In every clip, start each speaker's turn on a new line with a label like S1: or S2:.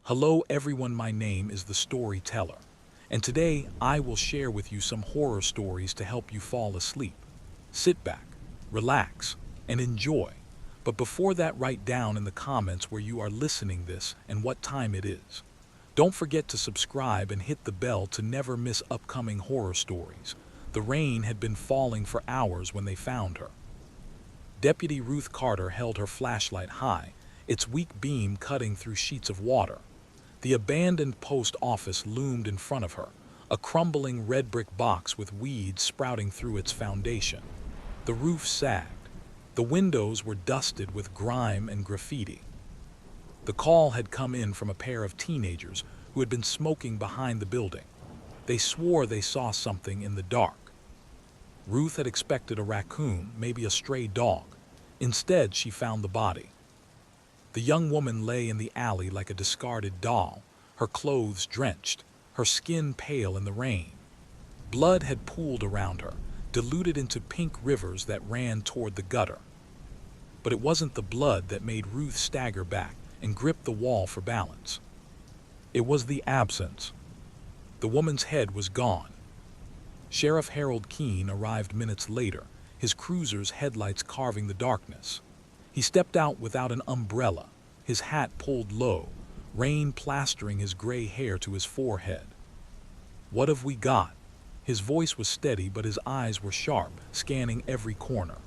S1: Hello everyone, my name is the Storyteller, and today I will share with you some horror stories to help you fall asleep. Sit back, relax, and enjoy. But before that, write down in the comments where you are listening this and what time it is. Don't forget to subscribe and hit the bell to never miss upcoming horror stories. The rain had been falling for hours when they found her. Deputy Ruth Carter held her flashlight high, its weak beam cutting through sheets of water. The abandoned post office loomed in front of her, a crumbling red brick box with weeds sprouting through its foundation. The roof sagged. The windows were dusted with grime and graffiti. The call had come in from a pair of teenagers who had been smoking behind the building. They swore they saw something in the dark. Ruth had expected a raccoon, maybe a stray dog. Instead, she found the body. The young woman lay in the alley like a discarded doll, her clothes drenched, her skin pale in the rain. Blood had pooled around her, diluted into pink rivers that ran toward the gutter. But it wasn't the blood that made Ruth stagger back and grip the wall for balance. It was the absence. The woman's head was gone. Sheriff Harold Keene arrived minutes later, his cruiser's headlights carving the darkness. He stepped out without an umbrella, his hat pulled low, rain plastering his gray hair to his forehead. "What have we got?" His voice was steady, but his eyes were sharp, scanning every corner.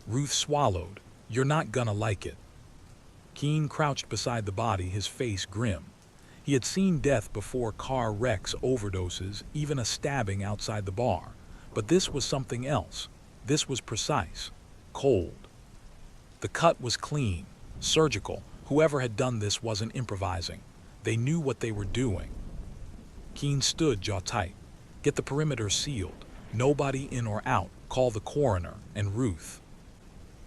S1: Ruth swallowed. "You're not gonna like it." Keene crouched beside the body, his face grim. He had seen death before: car wrecks, overdoses, even a stabbing outside the bar. But this was something else. This was precise, cold. The cut was clean, surgical. Whoever had done this wasn't improvising. They knew what they were doing. Keene stood, jaw tight. "Get the perimeter sealed. Nobody in or out. Call the coroner and Ruth."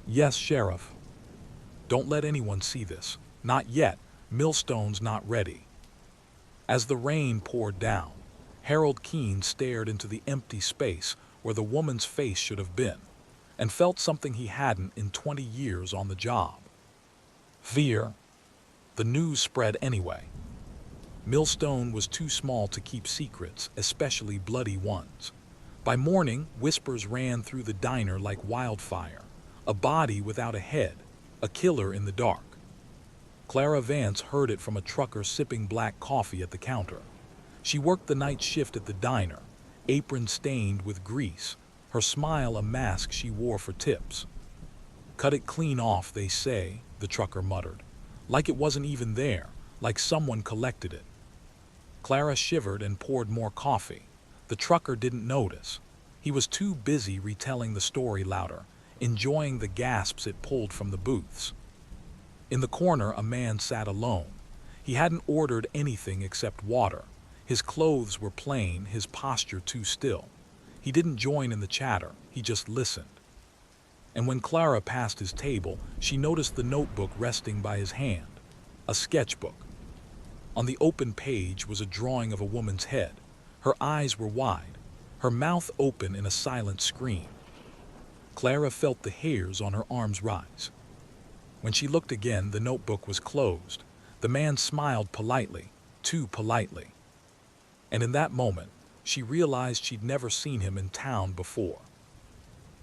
S1: "Yes, Sheriff." "Don't let anyone see this. Not yet. Millstone's not ready." As the rain poured down, Harold Keene stared into the empty space where the woman's face should have been, and felt something he hadn't in 20 years on the job. Fear. The news spread anyway. Millstone was too small to keep secrets, especially bloody ones. By morning, whispers ran through the diner like wildfire. A body without a head, a killer in the dark. Clara Vance heard it from a trucker sipping black coffee at the counter. She worked the night shift at the diner, apron stained with grease, her smile a mask she wore for tips. "Cut it clean off, they say," the trucker muttered. "Like it wasn't even there, like someone collected it." Clara shivered and poured more coffee. The trucker didn't notice. He was too busy retelling the story louder, enjoying the gasps it pulled from the booths. In the corner, a man sat alone. He hadn't ordered anything except water. His clothes were plain, his posture too still. He didn't join in the chatter, he just listened. And when Clara passed his table, she noticed the notebook resting by his hand, a sketchbook. On the open page was a drawing of a woman's head. Her eyes were wide, her mouth open in a silent scream. Clara felt the hairs on her arms rise. When she looked again, the notebook was closed. The man smiled politely, too politely. And in that moment, she realized she'd never seen him in town before.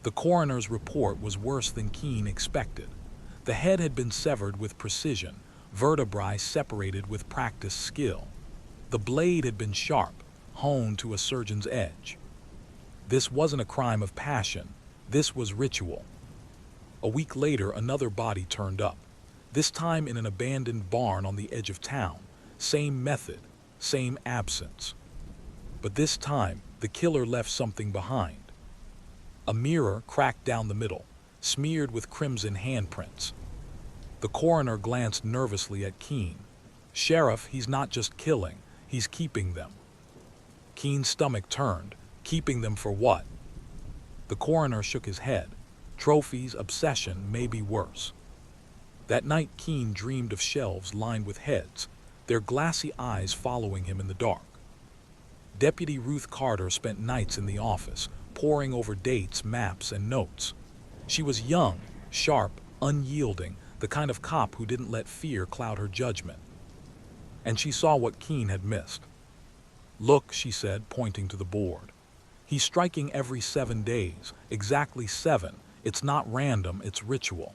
S1: The coroner's report was worse than Keene expected. The head had been severed with precision, vertebrae separated with practiced skill. The blade had been sharp, honed to a surgeon's edge. This wasn't a crime of passion, this was ritual. A week later, another body turned up, this time in an abandoned barn on the edge of town. Same method, same absence. But this time, the killer left something behind. A mirror cracked down the middle, smeared with crimson handprints. The coroner glanced nervously at Keene. "Sheriff, he's not just killing, he's keeping them." Keene's stomach turned. Keeping them for what? The coroner shook his head. Trophies, obsession, maybe worse. That night, Keene dreamed of shelves lined with heads, their glassy eyes following him in the dark. Deputy Ruth Carter spent nights in the office, poring over dates, maps, and notes. She was young, sharp, unyielding, the kind of cop who didn't let fear cloud her judgment. and she saw what Keen had missed. "Look," she said, pointing to the board. "He's striking every 7 days, exactly 7. It's not random, it's ritual."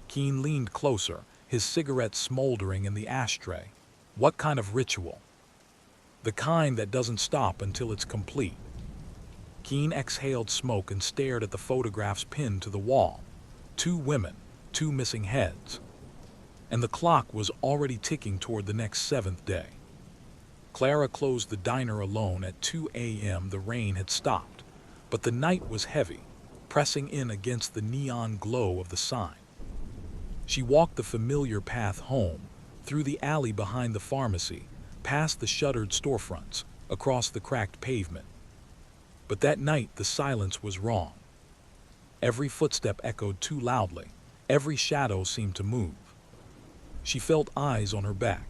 S1: Keen leaned closer, his cigarette smoldering in the ashtray. "What kind of ritual?" "The kind that doesn't stop until it's complete." Keen exhaled smoke and stared at the photographs pinned to the wall. 2 women, 2 missing heads. And the clock was already ticking toward the next 7th day. Clara closed the diner alone at 2 a.m. The rain had stopped, but the night was heavy, pressing in against the neon glow of the sign. She walked the familiar path home, through the alley behind the pharmacy, past the shuttered storefronts, across the cracked pavement. But that night the silence was wrong. Every footstep echoed too loudly. Every shadow seemed to move. She felt eyes on her back.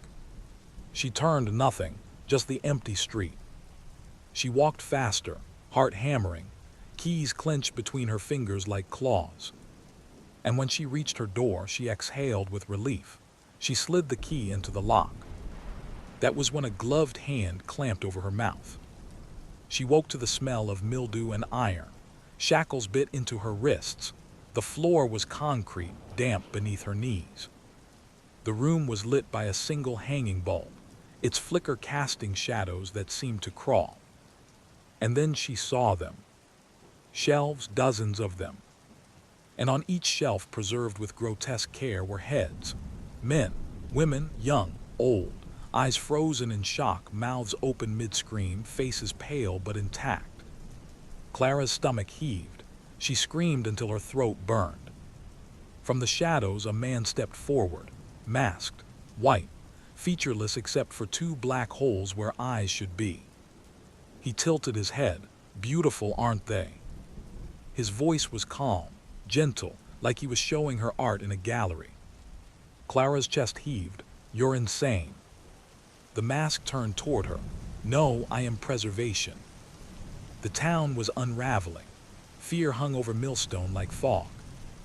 S1: She turned, nothing, just the empty street. She walked faster, heart hammering, keys clenched between her fingers like claws. And when she reached her door, she exhaled with relief. She slid the key into the lock. That was when a gloved hand clamped over her mouth. She woke to the smell of mildew and iron. Shackles bit into her wrists. The floor was concrete, damp beneath her knees. The room was lit by a single hanging bulb, its flicker casting shadows that seemed to crawl. And then she saw them. Shelves, dozens of them. And on each shelf, preserved with grotesque care, were heads. Men, women, young, old, eyes frozen in shock, mouths open mid-scream, faces pale but intact. Clara's stomach heaved. She screamed until her throat burned. From the shadows, a man stepped forward, masked, white, featureless except for 2 black holes where eyes should be. He tilted his head. "Beautiful, aren't they?" His voice was calm, gentle, like he was showing her art in a gallery. Clara's chest heaved. "You're insane." The mask turned toward her. "No, I am preservation." The town was unraveling. Fear hung over Millstone like fog.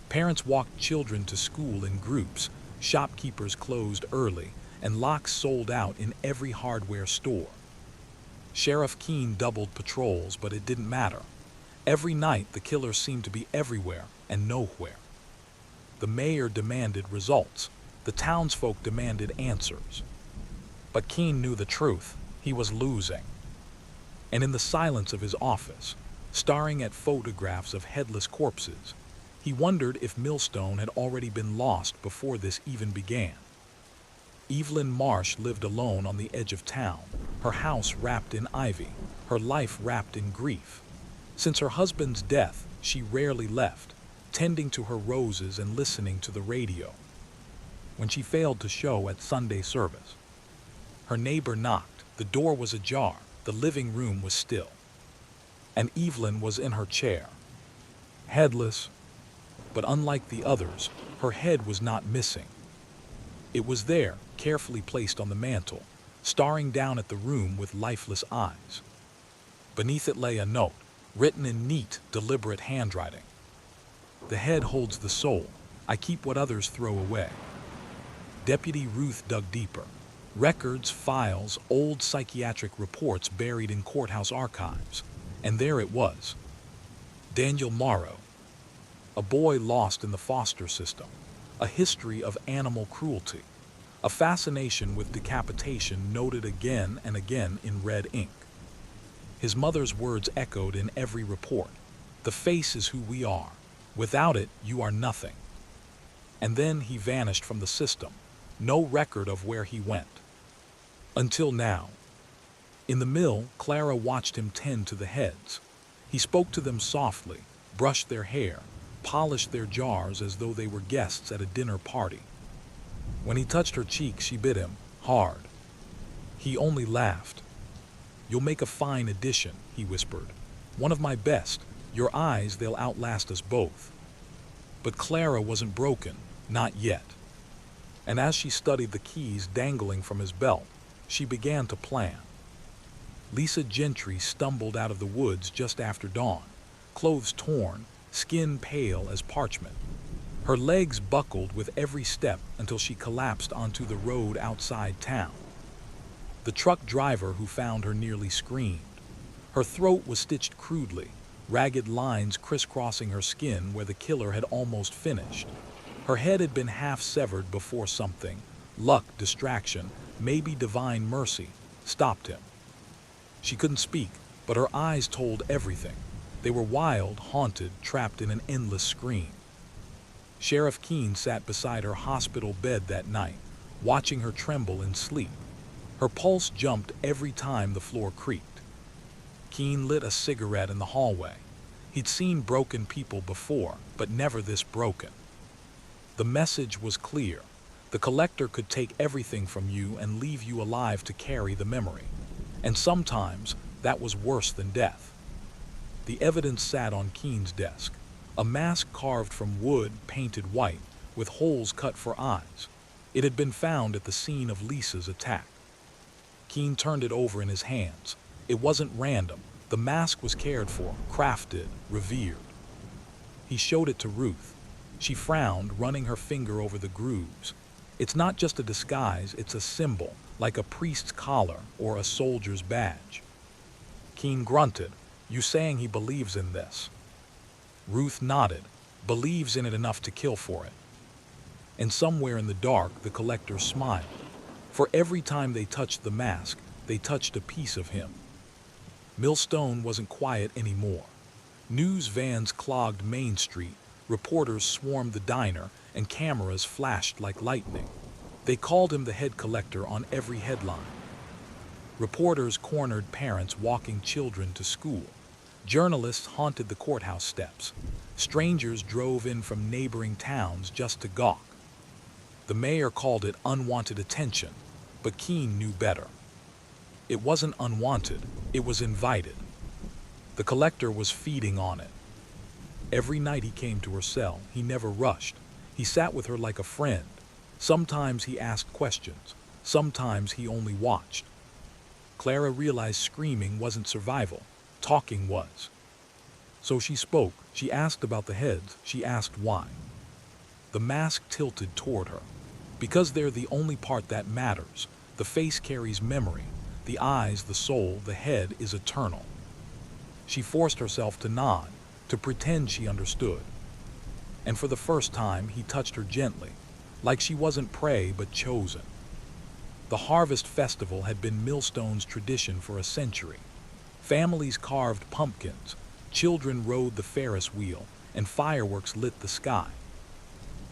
S1: Parents walked children to school in groups, shopkeepers closed early, and locks sold out in every hardware store. Sheriff Keen doubled patrols, but it didn't matter. Every night the killer seemed to be everywhere and nowhere. The mayor demanded results. The townsfolk demanded answers. But Keen knew the truth. He was losing. And in the silence of his office, staring at photographs of headless corpses, he wondered if Millstone had already been lost before this even began. Evelyn Marsh lived alone on the edge of town, her house wrapped in ivy, her life wrapped in grief. Since her husband's death, she rarely left, tending to her roses and listening to the radio. When she failed to show at Sunday service, her neighbor knocked. The door was ajar. The living room was still. And Evelyn was in her chair, headless, but unlike the others, her head was not missing. It was there, carefully placed on the mantel, staring down at the room with lifeless eyes. Beneath it lay a note, written in neat, deliberate handwriting. "The head holds the soul. I keep what others throw away." Deputy Ruth dug deeper. Records, files, old psychiatric reports buried in courthouse archives. And there it was. Daniel Morrow, a boy lost in the foster system, a history of animal cruelty, a fascination with decapitation noted again and again in red ink. His mother's words echoed in every report. "The face is who we are. Without it, you are nothing." And then he vanished from the system. No record of where he went. Until now. In the mill, Clara watched him tend to the heads. He spoke to them softly, brushed their hair, polished their jars as though they were guests at a dinner party. When he touched her cheek, she bit him, hard. He only laughed. "You'll make a fine addition," he whispered. "One of my best. Your eyes, they'll outlast us both." But Clara wasn't broken, not yet. And as she studied the keys dangling from his belt, she began to plan. Lisa Gentry stumbled out of the woods just after dawn, clothes torn, skin pale as parchment. Her legs buckled with every step until she collapsed onto the road outside town, The truck driver who found her nearly screamed. Her throat was stitched crudely, ragged lines crisscrossing her skin where the killer had almost finished. Her head had been half severed before something, luck, distraction, maybe divine mercy, stopped him. She couldn't speak, but her eyes told everything. They were wild, haunted, trapped in an endless scream. Sheriff Keene sat beside her hospital bed that night, watching her tremble in sleep. Her pulse jumped every time the floor creaked. Keene lit a cigarette in the hallway. He'd seen broken people before, but never this broken. The message was clear. The collector could take everything from you and leave you alive to carry the memory. And sometimes that was worse than death. The evidence sat on Keene's desk. A mask carved from wood, painted white, with holes cut for eyes. It had been found at the scene of Lisa's attack. Keene turned it over in his hands. It wasn't random. The mask was cared for, crafted, revered. He showed it to Ruth. She frowned, running her finger over the grooves. It's not just a disguise, it's a symbol, like a priest's collar or a soldier's badge. Keene grunted. You saying he believes in this? Ruth nodded. Believes in it enough to kill for it. And somewhere in the dark, the collector smiled. For every time they touched the mask, they touched a piece of him. Millstone wasn't quiet anymore. News vans clogged Main Street, reporters swarmed the diner, and cameras flashed like lightning. They called him the head collector on every headline. Reporters cornered parents walking children to school. Journalists haunted the courthouse steps. Strangers drove in from neighboring towns just to gawk. The mayor called it unwanted attention, but Keene knew better. It wasn't unwanted, it was invited. The collector was feeding on it. Every night he came to her cell, he never rushed. He sat with her like a friend. Sometimes he asked questions, sometimes he only watched. Clara realized screaming wasn't survival, talking was. So she spoke, she asked about the heads, she asked why. The mask tilted toward her. Because they're the only part that matters. The face carries memory, the eyes, the soul, the head is eternal. She forced herself to nod, to pretend she understood. And for the first time, he touched her gently, like she wasn't prey but chosen. The Harvest Festival had been Millstone's tradition for a century. Families carved pumpkins, children rode the Ferris wheel, and fireworks lit the sky.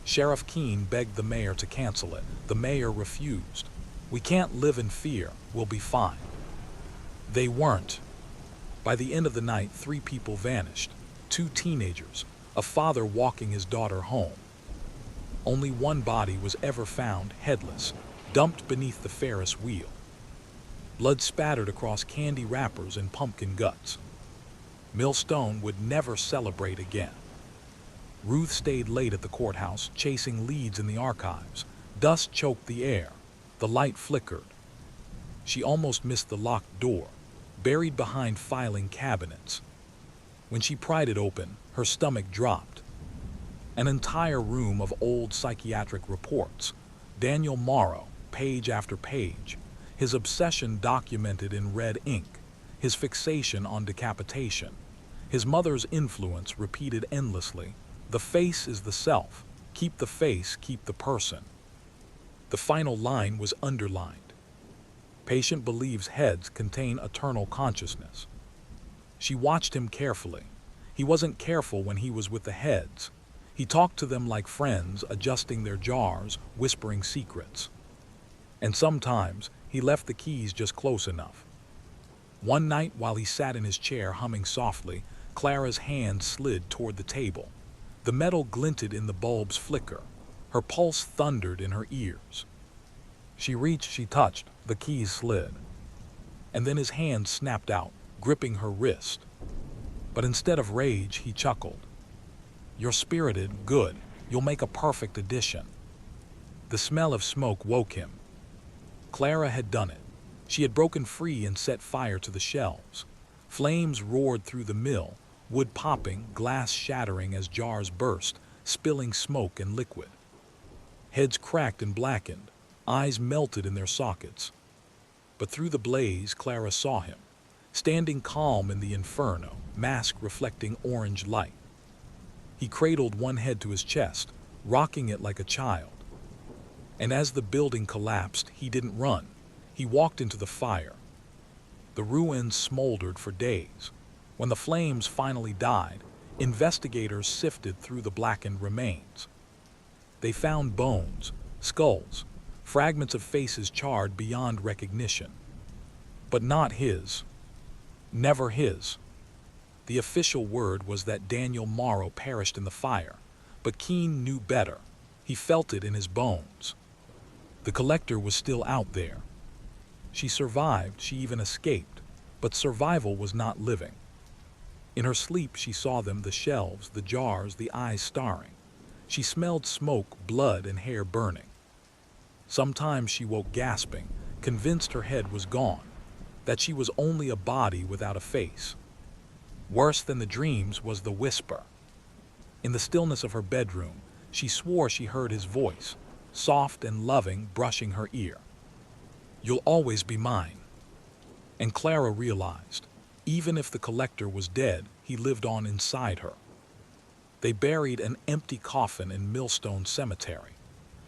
S1: Sheriff Keene begged the mayor to cancel it. The mayor refused. We can't live in fear, we'll be fine. They weren't. By the end of the night, 3 people vanished. 2 teenagers, a father walking his daughter home. Only one body was ever found, headless, dumped beneath the Ferris wheel. Blood spattered across candy wrappers and pumpkin guts. Millstone would never celebrate again. Ruth stayed late at the courthouse, chasing leads in the archives. Dust choked the air. The light flickered. She almost missed the locked door, buried behind filing cabinets. When she pried it open, her stomach dropped. An entire room of old psychiatric reports. Daniel Morrow, page after page. His obsession documented in red ink. His fixation on decapitation. His mother's influence repeated endlessly. The face is the self. Keep the face, keep the person. The final line was underlined. Patient believes heads contain eternal consciousness. She watched him carefully. He wasn't careful when he was with the heads. He talked to them like friends, adjusting their jars, whispering secrets. And sometimes he left the keys just close enough. One night while he sat in his chair humming softly, Clara's hand slid toward the table. The metal glinted in the bulb's flicker. Her pulse thundered in her ears. She reached, she touched, the keys slid. And then his hand snapped out, gripping her wrist. But instead of rage, he chuckled. You're spirited, good. You'll make a perfect addition. The smell of smoke woke him. Clara had done it. She had broken free and set fire to the shelves. Flames roared through the mill, wood popping, glass shattering as jars burst, spilling smoke and liquid. Heads cracked and blackened, eyes melted in their sockets. But through the blaze, Clara saw him, standing calm in the inferno, mask reflecting orange light. He cradled one head to his chest, rocking it like a child. And as the building collapsed, he didn't run. He walked into the fire. The ruins smoldered for days. When the flames finally died, investigators sifted through the blackened remains. They found bones, skulls, fragments of faces charred beyond recognition. But not his. Never his. The official word was that Daniel Morrow perished in the fire, but Keene knew better. He felt it in his bones. The collector was still out there. She survived, she even escaped, but survival was not living. In her sleep she saw them, the shelves, the jars, the eyes starring. She smelled smoke, blood, and hair burning. Sometimes she woke gasping, convinced her head was gone, that she was only a body without a face. Worse than the dreams was the whisper. In the stillness of her bedroom, she swore she heard his voice, soft and loving, brushing her ear. "You'll always be mine." And Clara realized, even if the collector was dead, he lived on inside her. They buried an empty coffin in Millstone Cemetery.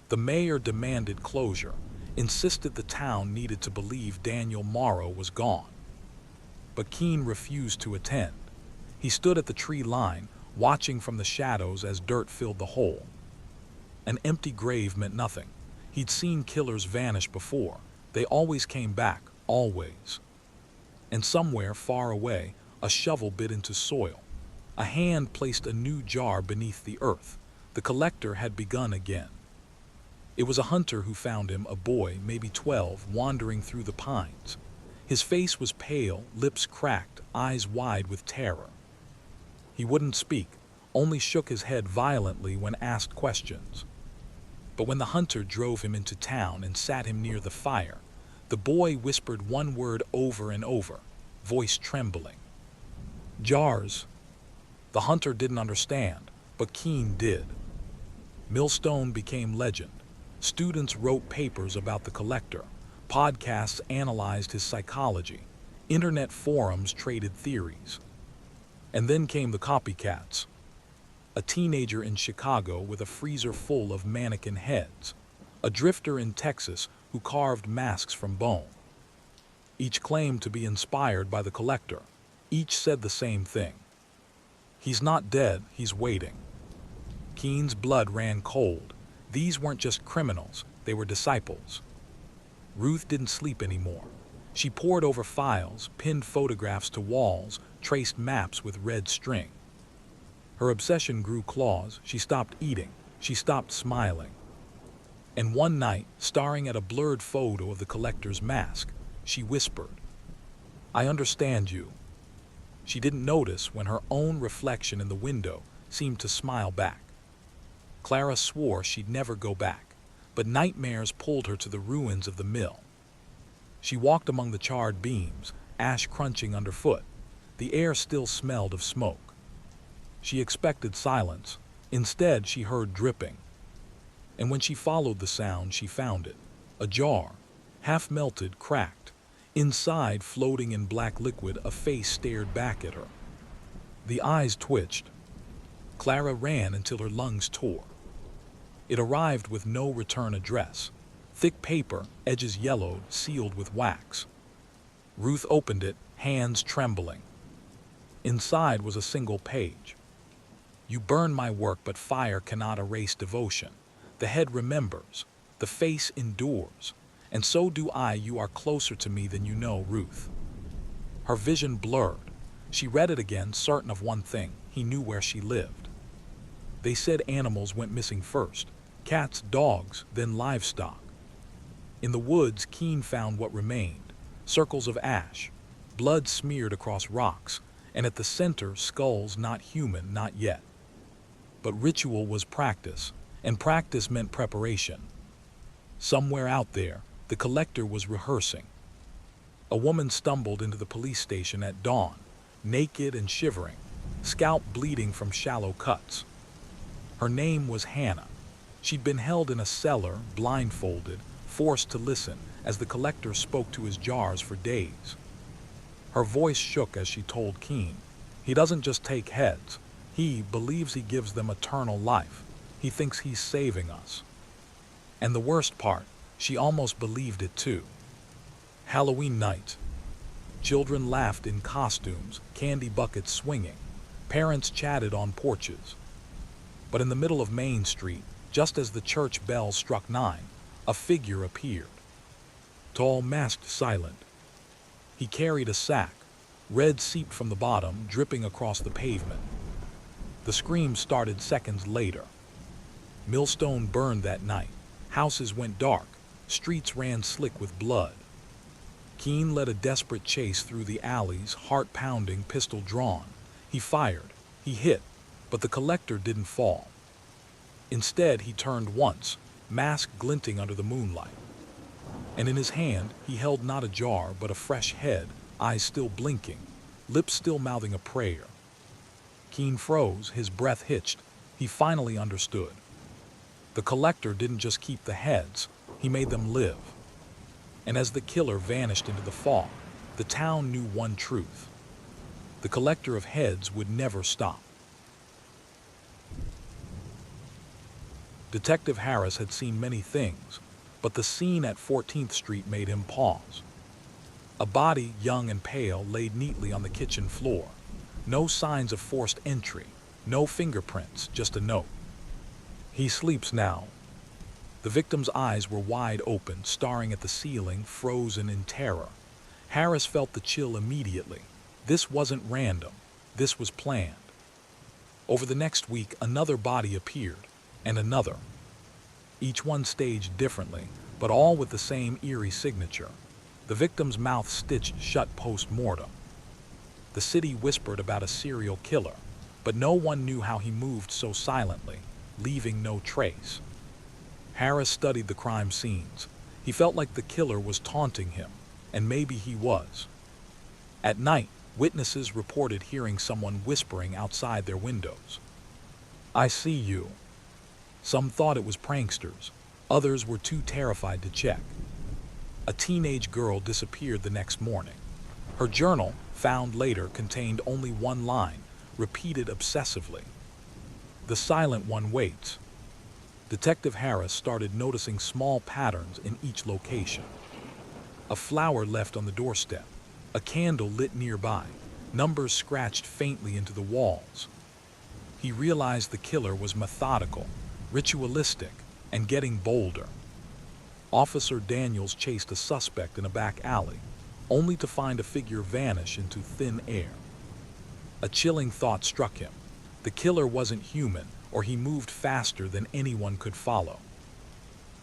S1: The mayor demanded closure, insisted the town needed to believe Daniel Morrow was gone. But Keene refused to attend. He stood at the tree line, watching from the shadows as dirt filled the hole. An empty grave meant nothing. He'd seen killers vanish before. They always came back, always. And somewhere far away, a shovel bit into soil. A hand placed a new jar beneath the earth. The collector had begun again. It was a hunter who found him, a boy, maybe 12, wandering through the pines. His face was pale, lips cracked, eyes wide with terror. He wouldn't speak, only shook his head violently when asked questions. But when the hunter drove him into town and sat him near the fire, the boy whispered one word over and over, voice trembling. "Jars." The hunter didn't understand, but Keene did. Millstone became legend. Students wrote papers about the collector. Podcasts analyzed his psychology. Internet forums traded theories. And then came the copycats. A teenager in Chicago with a freezer full of mannequin heads. A drifter in Texas who carved masks from bone. Each claimed to be inspired by the collector. Each said the same thing. "He's not dead, he's waiting." Keene's blood ran cold. These weren't just criminals, they were disciples. Ruth didn't sleep anymore. She pored over files, pinned photographs to walls, traced maps with red string. Her obsession grew claws. She stopped eating. She stopped smiling. And one night, staring at a blurred photo of the collector's mask, she whispered, "I understand you." She didn't notice when her own reflection in the window seemed to smile back. Clara swore she'd never go back, but nightmares pulled her to the ruins of the mill. She walked among the charred beams, ash crunching underfoot. The air still smelled of smoke. She expected silence. Instead, she heard dripping. And when she followed the sound, she found it. A jar, half melted, cracked. Inside, floating in black liquid, a face stared back at her. The eyes twitched. Clara ran until her lungs tore. It arrived with no return address. Thick paper, edges yellowed, sealed with wax. Ruth opened it, hands trembling. Inside was a single page. "You burn my work, but fire cannot erase devotion. The head remembers, the face endures, and so do I. You are closer to me than you know, Ruth." Her vision blurred. She read it again, certain of one thing: he knew where she lived. They said animals went missing first. Cats, dogs, then livestock. In the woods, Keene found what remained: circles of ash, blood smeared across rocks, and at the center, skulls not human, not yet. But ritual was practice, and practice meant preparation. Somewhere out there, the collector was rehearsing. A woman stumbled into the police station at dawn, naked and shivering, scalp bleeding from shallow cuts. Her name was Hannah. She'd been held in a cellar, blindfolded, forced to listen as the collector spoke to his jars for days. Her voice shook as she told Keen, "He doesn't just take heads. He believes he gives them eternal life. He thinks he's saving us." And the worst part, she almost believed it too. Halloween night. Children laughed in costumes, candy buckets swinging. Parents chatted on porches. But in the middle of Main Street, just as the church bell struck 9, a figure appeared. Tall, masked, silent. He carried a sack, red seeped from the bottom, dripping across the pavement. The screams started seconds later. Millstone burned that night. Houses went dark. Streets ran slick with blood. Keen led a desperate chase through the alleys, heart pounding, pistol drawn. He fired. He hit. But the collector didn't fall. Instead, he turned once, mask glinting under the moonlight. And in his hand, he held not a jar, but a fresh head, eyes still blinking, lips still mouthing a prayer. Keen froze, his breath hitched. He finally understood. The collector didn't just keep the heads, he made them live. And as the killer vanished into the fog, the town knew one truth. The collector of heads would never stop. Detective Harris had seen many things, but the scene at 14th Street made him pause. A body, young and pale, laid neatly on the kitchen floor. No signs of forced entry, no fingerprints, just a note. "He sleeps now." The victim's eyes were wide open, staring at the ceiling, frozen in terror. Harris felt the chill immediately. This wasn't random. This was planned. Over the next week, another body appeared, and another. Each one staged differently, but all with the same eerie signature. The victim's mouth stitched shut post-mortem. The city whispered about a serial killer, but no one knew how he moved so silently, leaving no trace. Harris studied the crime scenes. He felt like the killer was taunting him, and maybe he was. At night, witnesses reported hearing someone whispering outside their windows. "I see you." Some thought it was pranksters. Others were too terrified to check. A teenage girl disappeared the next morning. Her journal, found later, contained only one line, repeated obsessively. "The silent one waits." Detective Harris started noticing small patterns in each location. A flower left on the doorstep, a candle lit nearby, numbers scratched faintly into the walls. He realized the killer was methodical, ritualistic, and getting bolder. Officer Daniels chased a suspect in a back alley, only to find a figure vanish into thin air. A chilling thought struck him. The killer wasn't human, or he moved faster than anyone could follow.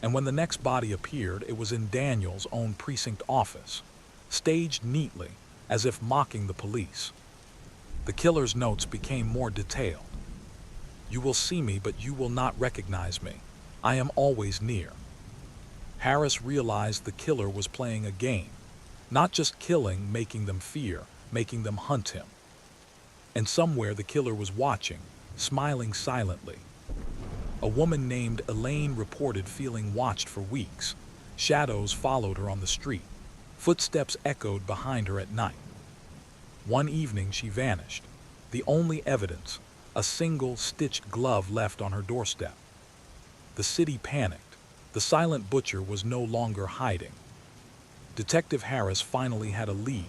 S1: And when the next body appeared, it was in Daniels' own precinct office, staged neatly, as if mocking the police. The killer's notes became more detailed. "You will see me, but you will not recognize me. I am always near." Harris realized the killer was playing a game, not just killing, making them fear, making them hunt him. And somewhere the killer was watching, smiling silently. A woman named Elaine reported feeling watched for weeks. Shadows followed her on the street. Footsteps echoed behind her at night. One evening she vanished. The only evidence, a single stitched glove left on her doorstep. The city panicked. The silent butcher was no longer hiding. Detective Harris finally had a lead.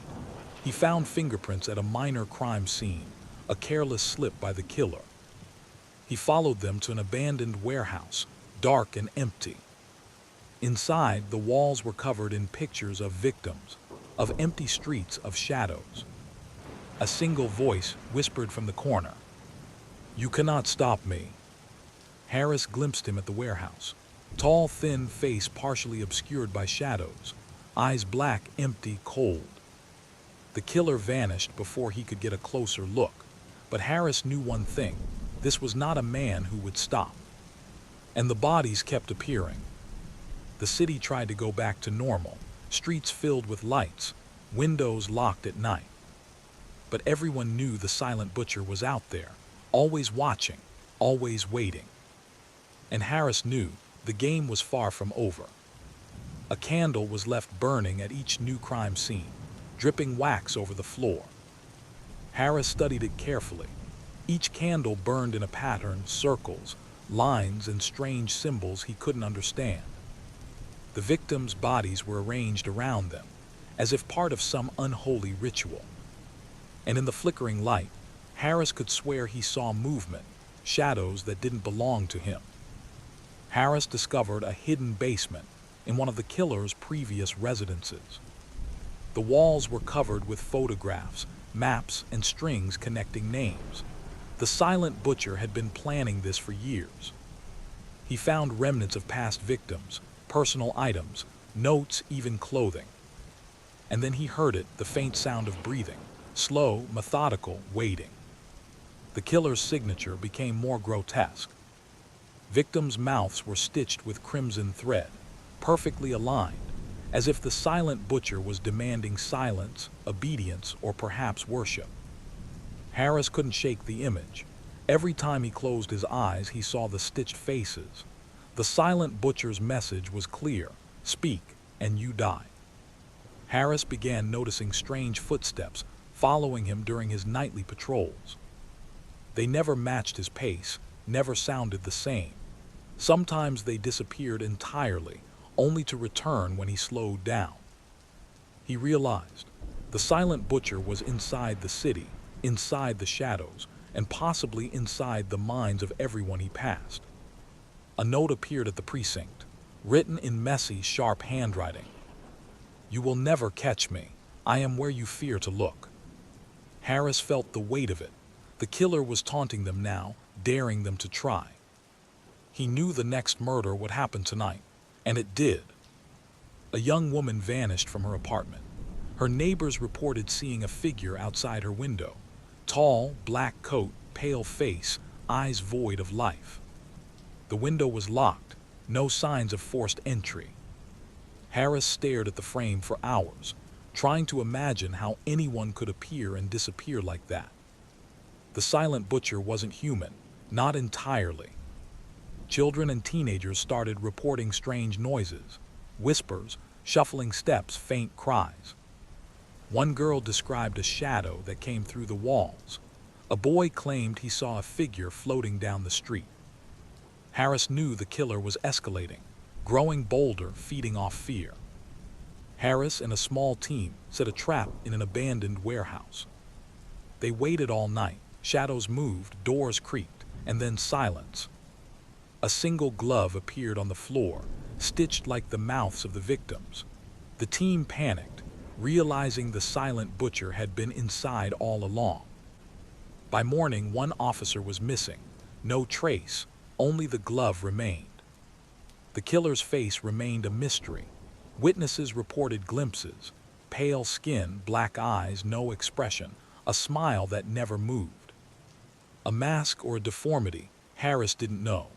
S1: He found fingerprints at a minor crime scene, a careless slip by the killer. He followed them to an abandoned warehouse, dark and empty. Inside, the walls were covered in pictures of victims, of empty streets, of shadows. A single voice whispered from the corner, "You cannot stop me." Harris glimpsed him at the warehouse. Tall, thin face partially obscured by shadows, eyes black, empty, cold. The killer vanished before he could get a closer look, but Harris knew one thing: this was not a man who would stop. And the bodies kept appearing. The city tried to go back to normal, streets filled with lights, windows locked at night. But everyone knew the silent butcher was out there, always watching, always waiting. And Harris knew the game was far from over. A candle was left burning at each new crime scene, dripping wax over the floor. Harris studied it carefully. Each candle burned in a pattern, circles, lines, and strange symbols he couldn't understand. The victims' bodies were arranged around them, as if part of some unholy ritual. And in the flickering light, Harris could swear he saw movement, shadows that didn't belong to him. Harris discovered a hidden basement in one of the killer's previous residences. The walls were covered with photographs, maps, and strings connecting names. The silent butcher had been planning this for years. He found remnants of past victims, personal items, notes, even clothing. And then he heard it, the faint sound of breathing, slow, methodical, waiting. The killer's signature became more grotesque. Victims' mouths were stitched with crimson thread, perfectly aligned, as if the silent butcher was demanding silence, obedience, or perhaps worship. Harris couldn't shake the image. Every time he closed his eyes, he saw the stitched faces. The silent butcher's message was clear: speak, and you die. Harris began noticing strange footsteps following him during his nightly patrols. They never matched his pace, never sounded the same. Sometimes they disappeared entirely, only to return when he slowed down. He realized the silent butcher was inside the city, inside the shadows, and possibly inside the minds of everyone he passed. A note appeared at the precinct, written in messy, sharp handwriting. "You will never catch me. I am where you fear to look." Harris felt the weight of it. The killer was taunting them now, daring them to try. He knew the next murder would happen tonight, and it did. A young woman vanished from her apartment. Her neighbors reported seeing a figure outside her window. Tall, black coat, pale face, eyes void of life. The window was locked, no signs of forced entry. Harris stared at the frame for hours, trying to imagine how anyone could appear and disappear like that. The silent butcher wasn't human, not entirely. Children and teenagers started reporting strange noises, whispers, shuffling steps, faint cries. One girl described a shadow that came through the walls. A boy claimed he saw a figure floating down the street. Harris knew the killer was escalating, growing bolder, feeding off fear. Harris and a small team set a trap in an abandoned warehouse. They waited all night. Shadows moved, doors creaked, and then silence. A single glove appeared on the floor, stitched like the mouths of the victims. The team panicked, realizing the silent butcher had been inside all along. By morning, one officer was missing. No trace, only the glove remained. The killer's face remained a mystery. Witnesses reported glimpses: pale skin, black eyes, no expression, a smile that never moved. A mask or a deformity, Harris didn't know.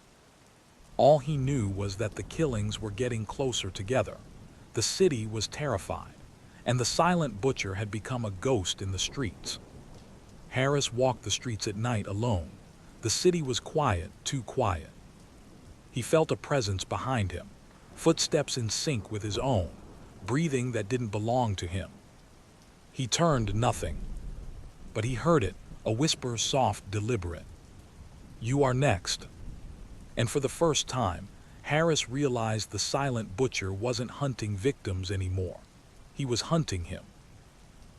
S1: All he knew was that the killings were getting closer together. The city was terrified, and the silent butcher had become a ghost in the streets. Harris walked the streets at night alone. The city was quiet, too quiet. He felt a presence behind him, footsteps in sync with his own, breathing that didn't belong to him. He turned, nothing. But he heard it, a whisper, soft, deliberate. "You are next." And for the first time, Harris realized the silent butcher wasn't hunting victims anymore. He was hunting him.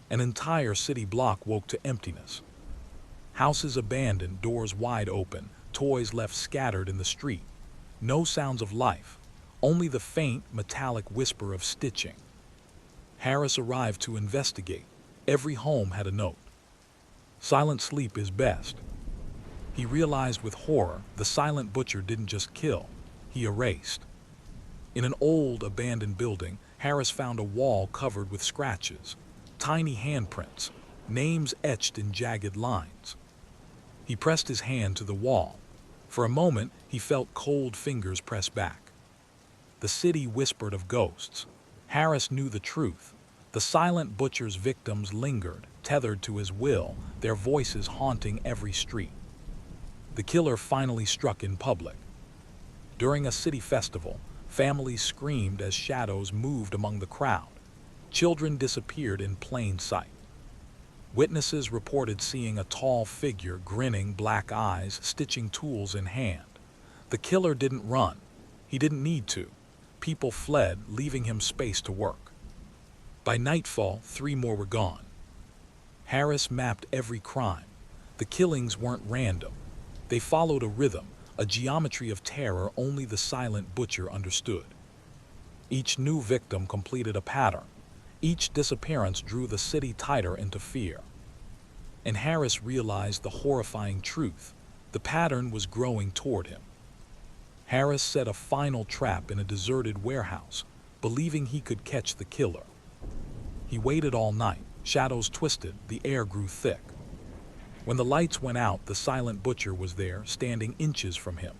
S1: An entire city block woke to emptiness. Houses abandoned, doors wide open, toys left scattered in the street. No sounds of life, only the faint, metallic whisper of stitching. Harris arrived to investigate. Every home had a note. Silent sleep is best. He realized with horror the silent butcher didn't just kill, he erased. In an old, abandoned building, Harris found a wall covered with scratches, tiny handprints, names etched in jagged lines. He pressed his hand to the wall. For a moment, he felt cold fingers press back. The city whispered of ghosts. Harris knew the truth. The silent butcher's victims lingered, tethered to his will, their voices haunting every street. The killer finally struck in public. During a city festival, Families screamed as shadows moved among the crowd. Children disappeared in plain sight. Witnesses reported seeing a tall figure, grinning, black eyes, stitching tools in hand. The killer didn't run. He didn't need to. People fled, leaving him space to work. By nightfall, 3 more were gone. Harris mapped every crime. The killings weren't random. They followed a rhythm, a geometry of terror only the silent butcher understood. Each new victim completed a pattern. Each disappearance drew the city tighter into fear. And Harris realized the horrifying truth. The pattern was growing toward him. Harris set a final trap in a deserted warehouse, believing he could catch the killer. He waited all night. Shadows twisted, the air grew thick. When the lights went out, the silent butcher was there, standing inches from him.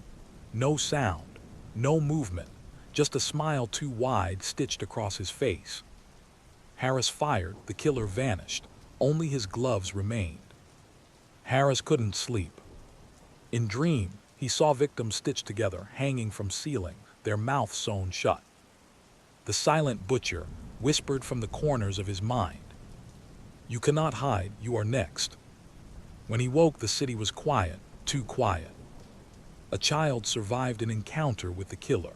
S1: No sound, no movement, just a smile too wide stitched across his face. Harris fired, the killer vanished. Only his gloves remained. Harris couldn't sleep. In dream, he saw victims stitched together, hanging from ceiling, their mouths sewn shut. The silent butcher whispered from the corners of his mind, "You cannot hide, you are next." When he woke, the city was quiet, too quiet. A child survived an encounter with the killer.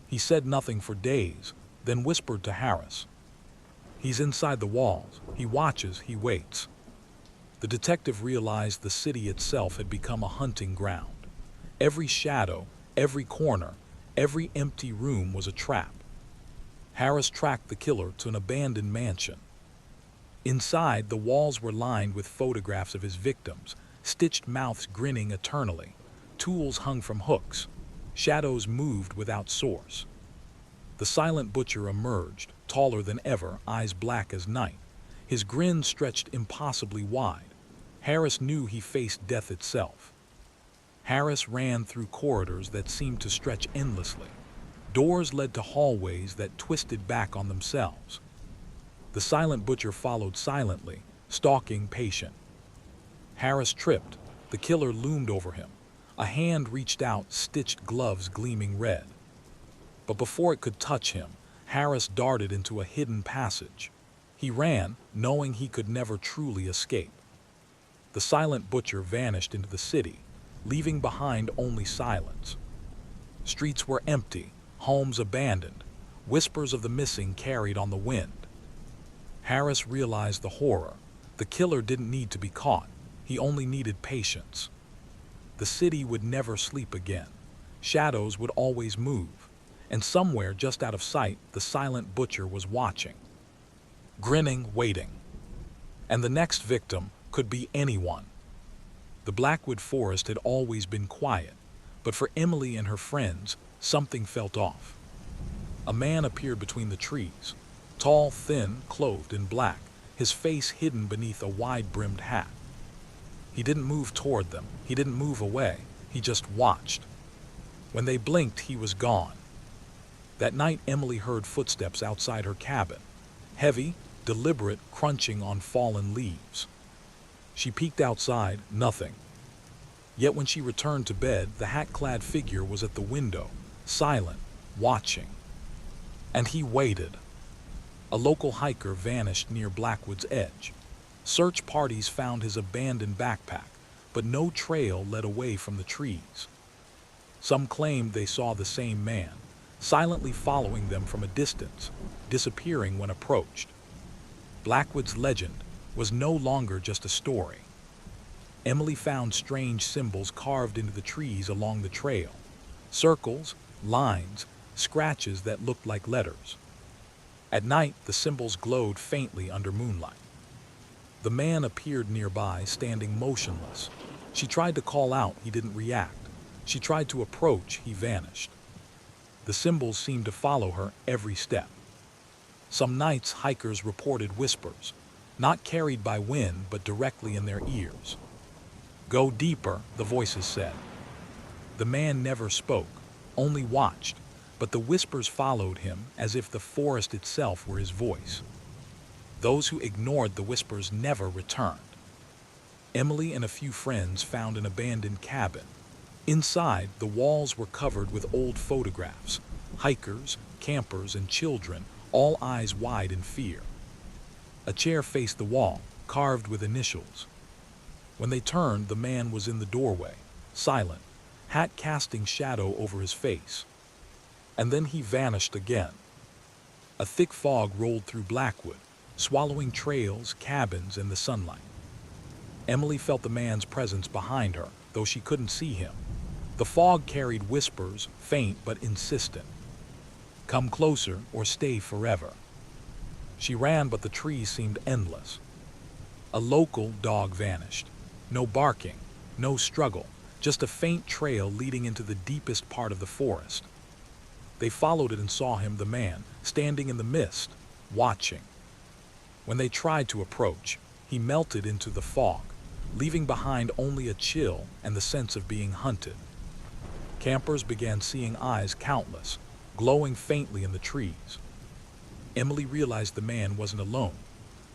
S1: He said nothing for days, then whispered to Harris, "He's inside the walls. He watches, he waits." The detective realized the city itself had become a hunting ground. Every shadow, every corner, every empty room was a trap. Harris tracked the killer to an abandoned mansion. Inside, the walls were lined with photographs of his victims, stitched mouths grinning eternally. Tools hung from hooks. Shadows moved without source. The silent butcher emerged, taller than ever, eyes black as night. His grin stretched impossibly wide. Harris knew he faced death itself. Harris ran through corridors that seemed to stretch endlessly. Doors led to hallways that twisted back on themselves. The silent butcher followed silently, stalking patient. Harris tripped. The killer loomed over him. A hand reached out, stitched gloves gleaming red. But before it could touch him, Harris darted into a hidden passage. He ran, knowing he could never truly escape. The silent butcher vanished into the city, leaving behind only silence. Streets were empty, homes abandoned, whispers of the missing carried on the wind. Harris realized the horror. The killer didn't need to be caught. He only needed patience. The city would never sleep again. Shadows would always move. And somewhere just out of sight, the silent butcher was watching. Grinning, waiting. And the next victim could be anyone. The Blackwood Forest had always been quiet, but for Emily and her friends, something felt off. A man appeared between the trees, tall, thin, clothed in black, his face hidden beneath a wide-brimmed hat. He didn't move toward them, he didn't move away, he just watched. When they blinked, he was gone. That night, Emily heard footsteps outside her cabin, heavy, deliberate, crunching on fallen leaves. She peeked outside, nothing. Yet when she returned to bed, the hat-clad figure was at the window, silent, watching. And he waited. A local hiker vanished near Blackwood's edge. Search parties found his abandoned backpack, but no trail led away from the trees. Some claimed they saw the same man, silently following them from a distance, disappearing when approached. Blackwood's legend was no longer just a story. Emily found strange symbols carved into the trees along the trail. Circles, lines, scratches that looked like letters. At night, the symbols glowed faintly under moonlight. The man appeared nearby, standing motionless. She tried to call out, he didn't react. She tried to approach, he vanished. The symbols seemed to follow her every step. Some nights, hikers reported whispers, not carried by wind, but directly in their ears. "Go deeper," the voices said. The man never spoke, only watched, but the whispers followed him as if the forest itself were his voice. Those who ignored the whispers never returned. Emily and a few friends found an abandoned cabin. Inside, the walls were covered with old photographs, Hikers, campers, and children, all eyes wide in fear. A chair faced the wall, carved with initials. When they turned, the man was in the doorway, silent, hat casting shadow over his face. And then he vanished again. A thick fog rolled through Blackwood, swallowing trails, cabins, and the sunlight. Emily felt the man's presence behind her, though she couldn't see him. The fog carried whispers, faint but insistent. Come closer or stay forever. She ran, but the trees seemed endless. A local dog vanished. No barking, no struggle, just a faint trail leading into the deepest part of the forest. They followed it and saw him, the man, standing in the mist, watching. When they tried to approach, he melted into the fog, leaving behind only a chill and the sense of being hunted. Campers began seeing eyes, countless, glowing faintly in the trees. Emily realized the man wasn't alone.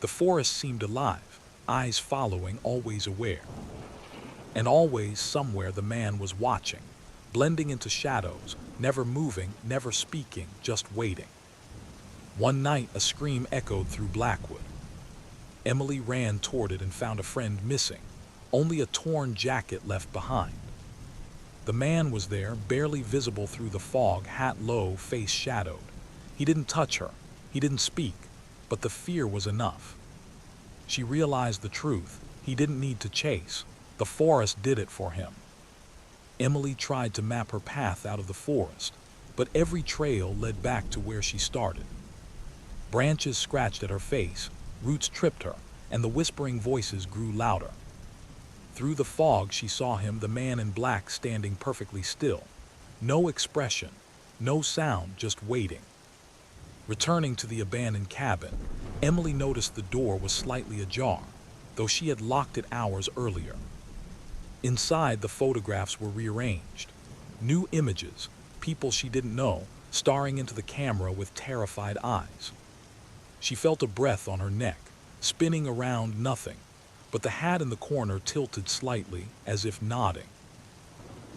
S1: The forest seemed alive, eyes following, always aware. And always, somewhere, the man was watching, blending into shadows, never moving, never speaking, just waiting. One night, a scream echoed through Blackwood. Emily ran toward it and found a friend missing, only a torn jacket left behind. The man was there, barely visible through the fog, hat low, face shadowed. He didn't touch her, he didn't speak, but the fear was enough. She realized the truth. He didn't need to chase. The forest did it for him. Emily tried to map her path out of the forest, but every trail led back to where she started. Branches scratched at her face, roots tripped her, and the whispering voices grew louder. Through the fog, she saw him, the man in black, standing perfectly still. No expression, no sound, just waiting. Returning to the abandoned cabin, Emily noticed the door was slightly ajar, though she had locked it hours earlier. Inside, the photographs were rearranged. New images, people she didn't know, staring into the camera with terrified eyes. She felt a breath on her neck, spinning around, nothing, but the hat in the corner tilted slightly, as if nodding.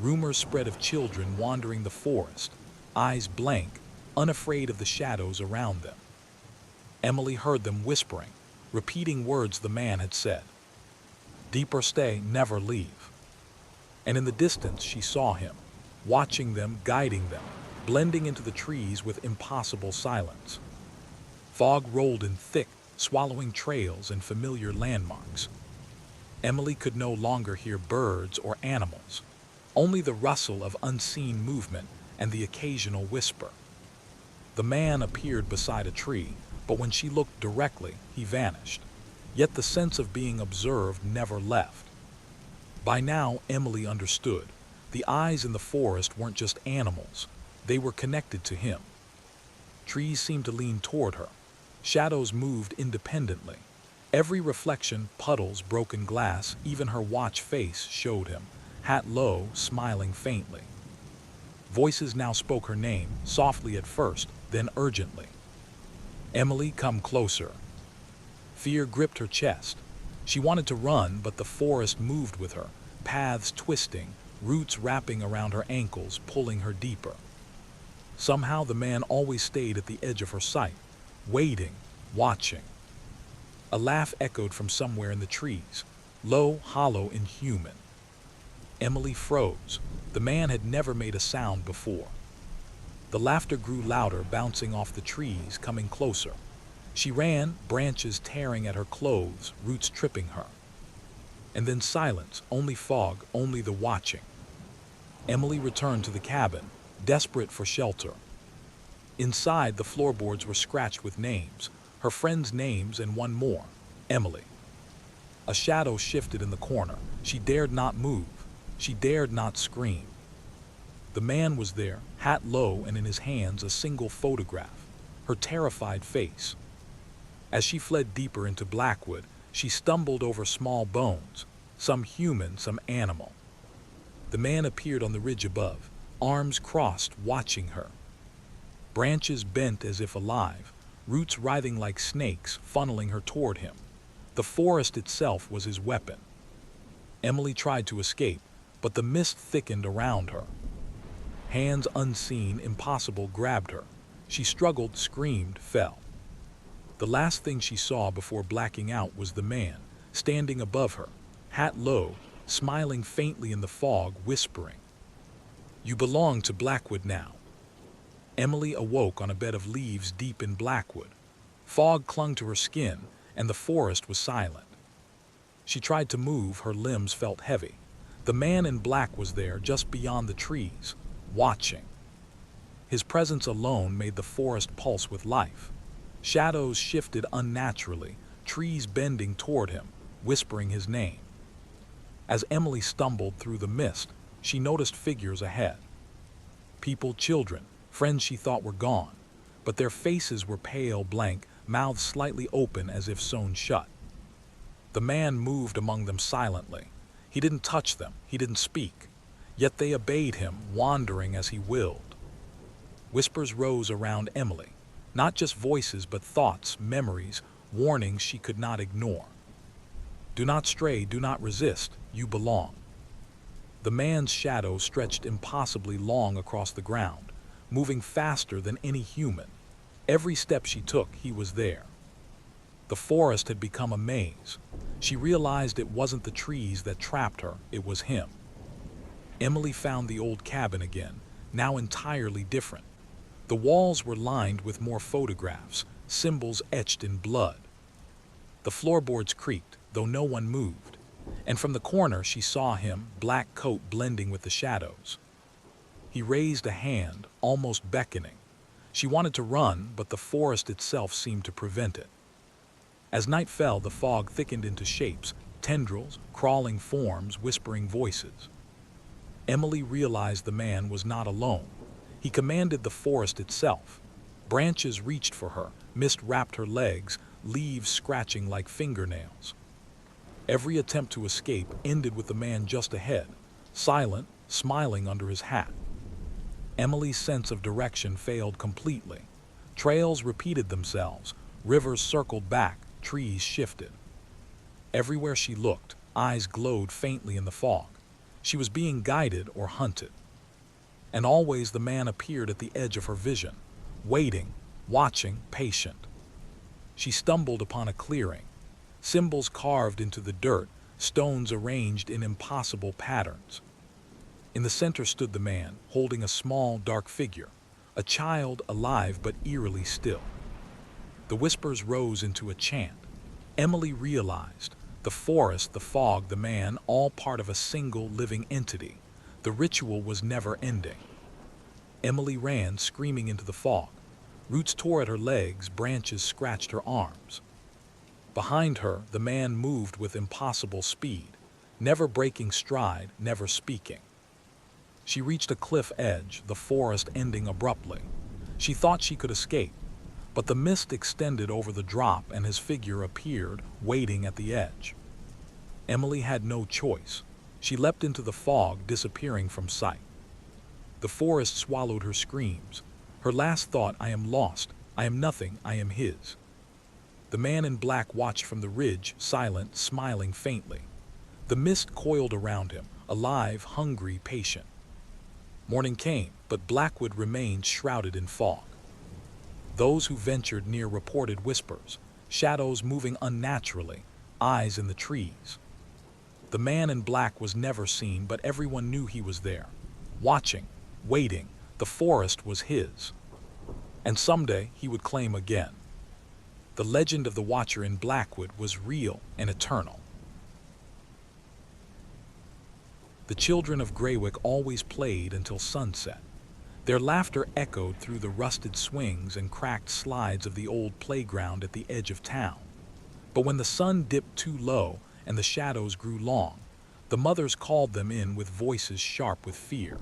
S1: Rumors spread of children wandering the forest, eyes blank, unafraid of the shadows around them. Emily heard them whispering, repeating words the man had said. Deeper stay, never leave. And in the distance she saw him, watching them, guiding them, blending into the trees with impossible silence. Fog rolled in thick, swallowing trails and familiar landmarks. Emily could no longer hear birds or animals, only the rustle of unseen movement and the occasional whisper. The man appeared beside a tree, but when she looked directly, he vanished. Yet the sense of being observed never left. By now, Emily understood. The eyes in the forest weren't just animals. They were connected to him. Trees seemed to lean toward her. Shadows moved independently. Every reflection, puddles, broken glass, even her watch face showed him, hat low, smiling faintly. Voices now spoke her name, softly at first, then urgently. Emily, come closer. Fear gripped her chest. She wanted to run, but the forest moved with her, paths twisting, roots wrapping around her ankles, pulling her deeper. Somehow the man always stayed at the edge of her sight, waiting, watching. A laugh echoed from somewhere in the trees, low, hollow, inhuman. Emily froze. The man had never made a sound before. The laughter grew louder, bouncing off the trees, coming closer. She ran, branches tearing at her clothes, roots tripping her. And then silence, only fog, only the watching. Emily returned to the cabin, desperate for shelter. Inside, the floorboards were scratched with names, her friends' names and one more, Emily. A shadow shifted in the corner. She dared not move. She dared not scream. The man was there, hat low, and in his hands a single photograph, her terrified face. As she fled deeper into Blackwood, she stumbled over small bones, some human, some animal. The man appeared on the ridge above, arms crossed, watching her. Branches bent as if alive, roots writhing like snakes, funneling her toward him. The forest itself was his weapon. Emily tried to escape, but the mist thickened around her. Hands unseen, impossible, grabbed her. She struggled, screamed, fell. The last thing she saw before blacking out was the man, standing above her, hat low, smiling faintly in the fog, whispering, "You belong to Blackwood now." Emily awoke on a bed of leaves deep in Blackwood. Fog clung to her skin, and the forest was silent. She tried to move, her limbs felt heavy. The man in black was there, just beyond the trees, watching. His presence alone made the forest pulse with life. Shadows shifted unnaturally, trees bending toward him, whispering his name. As Emily stumbled through the mist, she noticed figures ahead. People, children, friends she thought were gone, but their faces were pale, blank, mouths slightly open as if sewn shut. The man moved among them silently. He didn't touch them, he didn't speak, yet they obeyed him, wandering as he willed. Whispers rose around Emily, not just voices but thoughts, memories, warnings she could not ignore. "Do not stray, do not resist, you belong." The man's shadow stretched impossibly long across the ground, moving faster than any human. Every step she took, he was there. The forest had become a maze. She realized it wasn't the trees that trapped her, it was him. Emily found the old cabin again, now entirely different. The walls were lined with more photographs, symbols etched in blood. The floorboards creaked, though no one moved, and from the corner she saw him, black coat blending with the shadows. He raised a hand, almost beckoning. She wanted to run, but the forest itself seemed to prevent it. As night fell, the fog thickened into shapes, tendrils, crawling forms, whispering voices. Emily realized the man was not alone. He commanded the forest itself. Branches reached for her, mist wrapped her legs, leaves scratching like fingernails. Every attempt to escape ended with the man just ahead, silent, smiling under his hat. Emily's sense of direction failed completely. Trails repeated themselves, rivers circled back, trees shifted. Everywhere she looked, eyes glowed faintly in the fog. She was being guided or hunted. And always the man appeared at the edge of her vision, waiting, watching, patient. She stumbled upon a clearing, symbols carved into the dirt, stones arranged in impossible patterns. In the center stood the man, holding a small, dark figure, a child alive but eerily still. The whispers rose into a chant. Emily realized the forest, the fog, the man, all part of a single living entity. The ritual was never ending. Emily ran, screaming into the fog. Roots tore at her legs, branches scratched her arms. Behind her, the man moved with impossible speed, never breaking stride, never speaking. She reached a cliff edge, the forest ending abruptly. She thought she could escape, but the mist extended over the drop and his figure appeared, waiting at the edge. Emily had no choice. She leapt into the fog, disappearing from sight. The forest swallowed her screams. Her last thought, "I am lost, I am nothing, I am his." The man in black watched from the ridge, silent, smiling faintly. The mist coiled around him, alive, hungry, patient. Morning came, but Blackwood remained shrouded in fog. Those who ventured near reported whispers, shadows moving unnaturally, eyes in the trees. The man in black was never seen, but everyone knew he was there, watching, waiting. The forest was his. And someday he would claim again. The legend of the Watcher in Blackwood was real and eternal. The children of Greywick always played until sunset. Their laughter echoed through the rusted swings and cracked slides of the old playground at the edge of town. But when the sun dipped too low and the shadows grew long, the mothers called them in with voices sharp with fear.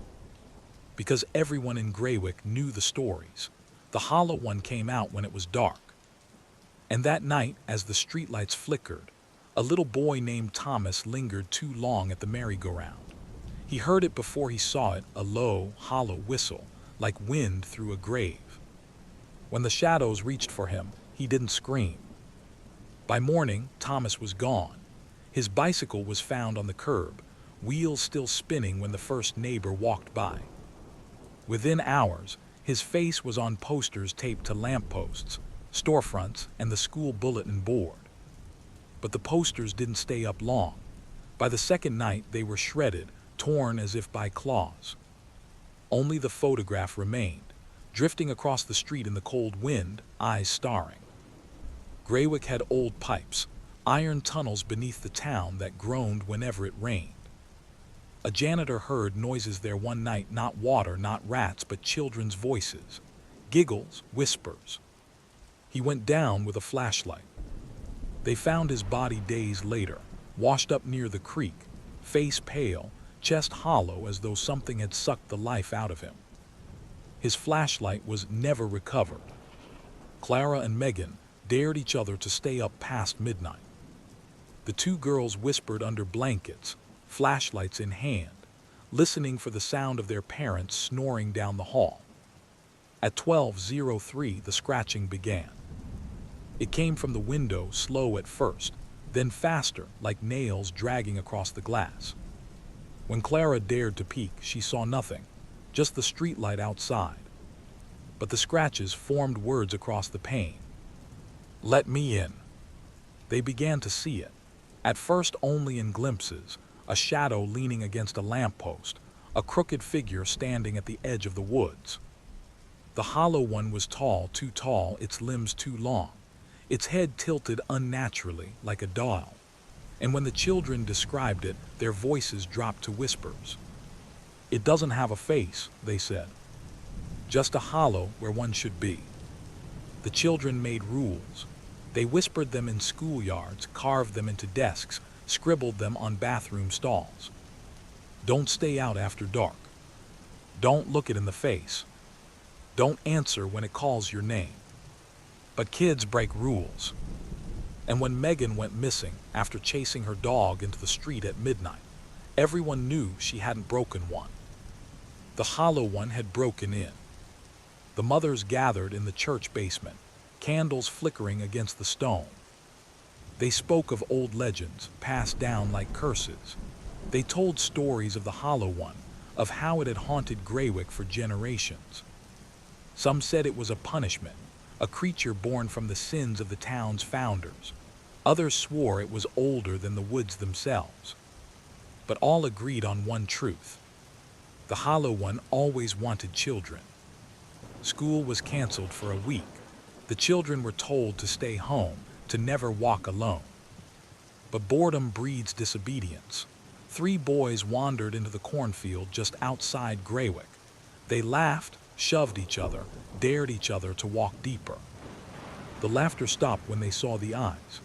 S1: Because everyone in Greywick knew the stories. The Hollow One came out when it was dark. And that night, as the streetlights flickered, a little boy named Thomas lingered too long at the merry-go-round. He heard it before he saw it, a low, hollow whistle, like wind through a grave. When the shadows reached for him, he didn't scream. By morning, Thomas was gone. His bicycle was found on the curb, wheels still spinning when the first neighbor walked by. Within hours, his face was on posters taped to lampposts, storefronts, and the school bulletin board. But the posters didn't stay up long. By the second night, they were shredded, torn as if by claws. Only the photograph remained, drifting across the street in the cold wind, eyes starring. Graywick had old pipes, iron tunnels beneath the town that groaned whenever it rained. A janitor heard noises there one night, not water, not rats, but children's voices, giggles, whispers. He went down with a flashlight. They found his body days later, washed up near the creek, face pale, chest hollow as though something had sucked the life out of him. His flashlight was never recovered. Clara and Megan dared each other to stay up past midnight. The two girls whispered under blankets, flashlights in hand, listening for the sound of their parents snoring down the hall. At 12:03, the scratching began. It came from the window, slow at first, then faster, like nails dragging across the glass. When Clara dared to peek, she saw nothing, just the streetlight outside. But the scratches formed words across the pane. "Let me in." They began to see it, at first only in glimpses, a shadow leaning against a lamppost, a crooked figure standing at the edge of the woods. The hollow one was tall, too tall, its limbs too long, its head tilted unnaturally like a doll. And when the children described it, their voices dropped to whispers. "It doesn't have a face," they said. "Just a hollow where one should be." The children made rules. They whispered them in schoolyards, carved them into desks, scribbled them on bathroom stalls. Don't stay out after dark. Don't look it in the face. Don't answer when it calls your name. But kids break rules. And when Megan went missing after chasing her dog into the street at midnight, everyone knew she hadn't broken one. The hollow one had broken in. The mothers gathered in the church basement, candles flickering against the stone. They spoke of old legends passed down like curses. They told stories of the hollow one, of how it had haunted Graywick for generations. Some said it was a punishment, a creature born from the sins of the town's founders. Others swore it was older than the woods themselves. But all agreed on one truth. The hollow one always wanted children. School was canceled for a week. The children were told to stay home, to never walk alone. But boredom breeds disobedience. 3 boys wandered into the cornfield just outside Graywick. They laughed, shoved each other, dared each other to walk deeper. The laughter stopped when they saw the eyes.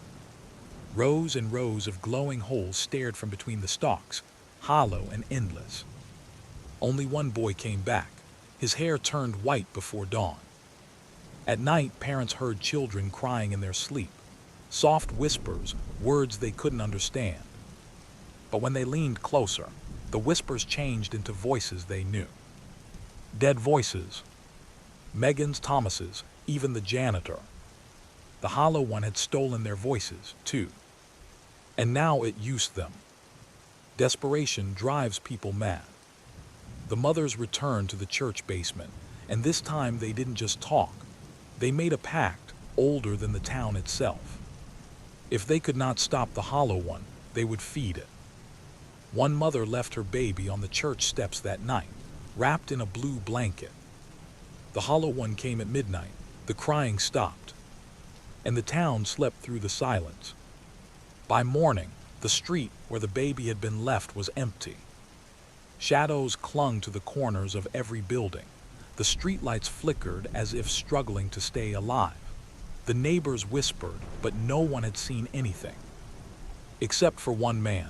S1: Rows and rows of glowing holes stared from between the stalks, hollow and endless. Only one boy came back. His hair turned white before dawn. At night, parents heard children crying in their sleep. Soft whispers, words they couldn't understand. But when they leaned closer, the whispers changed into voices they knew. Dead voices. Megan's, Thomas's, even the janitor. The hollow one had stolen their voices, too. And now it used them. Desperation drives people mad. The mothers returned to the church basement, and this time they didn't just talk. They made a pact older than the town itself. If they could not stop the hollow one, they would feed it. One mother left her baby on the church steps that night, wrapped in a blue blanket. The hollow one came at midnight. The crying stopped, and the town slept through the silence. By morning, the street where the baby had been left was empty. Shadows clung to the corners of every building. The streetlights flickered as if struggling to stay alive. The neighbors whispered, but no one had seen anything. Except for one man.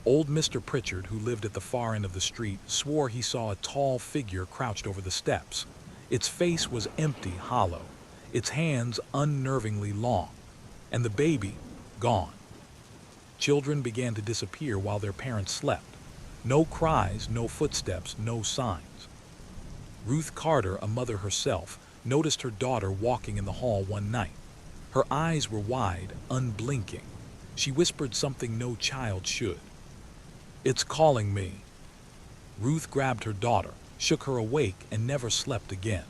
S1: Old Mr. Pritchard, who lived at the far end of the street, swore he saw a tall figure crouched over the steps. Its face was empty, hollow, its hands unnervingly long, and the baby gone. Children began to disappear while their parents slept. No cries, no footsteps, no signs. Ruth Carter, a mother herself, noticed her daughter walking in the hall one night. Her eyes were wide, unblinking. She whispered something no child should. "It's calling me." Ruth grabbed her daughter. shook her awake and never slept again.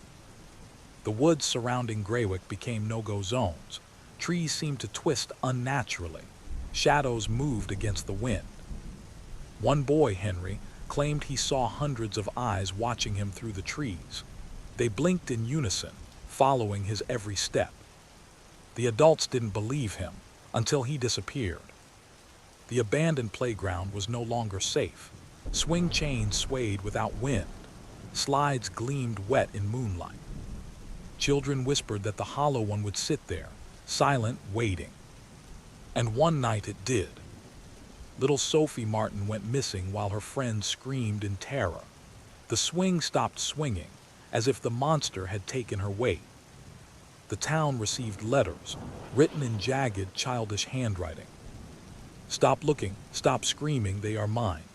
S1: The woods surrounding Greywick became no-go zones. Trees seemed to twist unnaturally. Shadows moved against the wind. One boy, Henry, claimed he saw hundreds of eyes watching him through the trees. They blinked in unison, following his every step. The adults didn't believe him until he disappeared. The abandoned playground was no longer safe. Swing chains swayed without wind. Slides gleamed wet in moonlight. Children whispered that the Hollow One would sit there, silent, waiting. And one night it did. Little Sophie Martin went missing while her friends screamed in terror. The swing stopped swinging, as if the monster had taken her weight. The town received letters, written in jagged, childish handwriting. "Stop looking, stop screaming, they are mine."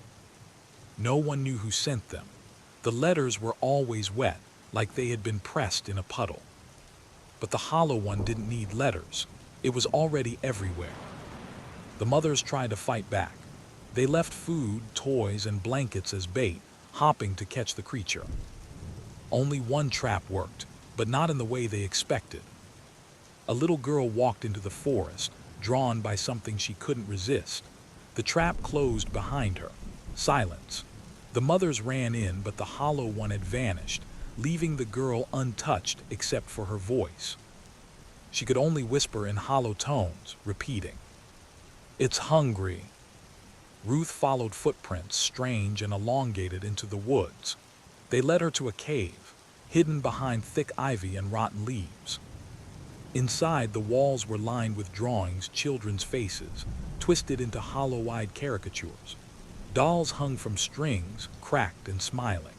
S1: No one knew who sent them. The letters were always wet, like they had been pressed in a puddle. But the Hollow One didn't need letters. It was already everywhere. The mothers tried to fight back. They left food, toys, and blankets as bait, hopping to catch the creature. Only one trap worked, but not in the way they expected. A little girl walked into the forest, drawn by something she couldn't resist. The trap closed behind her. Silence. The mothers ran in, but the Hollow One had vanished, leaving the girl untouched except for her voice. She could only whisper in hollow tones, repeating, "It's hungry." Ruth followed footprints, strange and elongated, into the woods. They led her to a cave, hidden behind thick ivy and rotten leaves. Inside, the walls were lined with drawings, children's faces, twisted into hollow-eyed caricatures. Dolls hung from strings, cracked and smiling.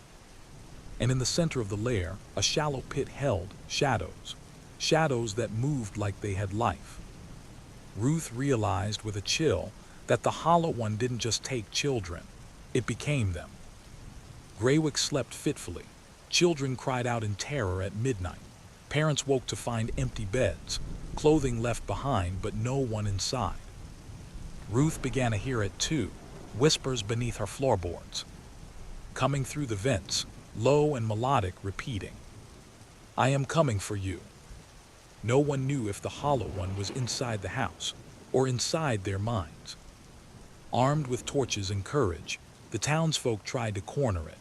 S1: And in the center of the lair, a shallow pit held shadows, shadows that moved like they had life. Ruth realized with a chill that the Hollow One didn't just take children, it became them. Greywick slept fitfully. Children cried out in terror at midnight. Parents woke to find empty beds, clothing left behind, but no one inside. Ruth began to hear it too, whispers beneath her floorboards. Coming through the vents, low and melodic, repeating, "I am coming for you." No one knew if the Hollow One was inside the house or inside their minds. Armed with torches and courage, the townsfolk tried to corner it.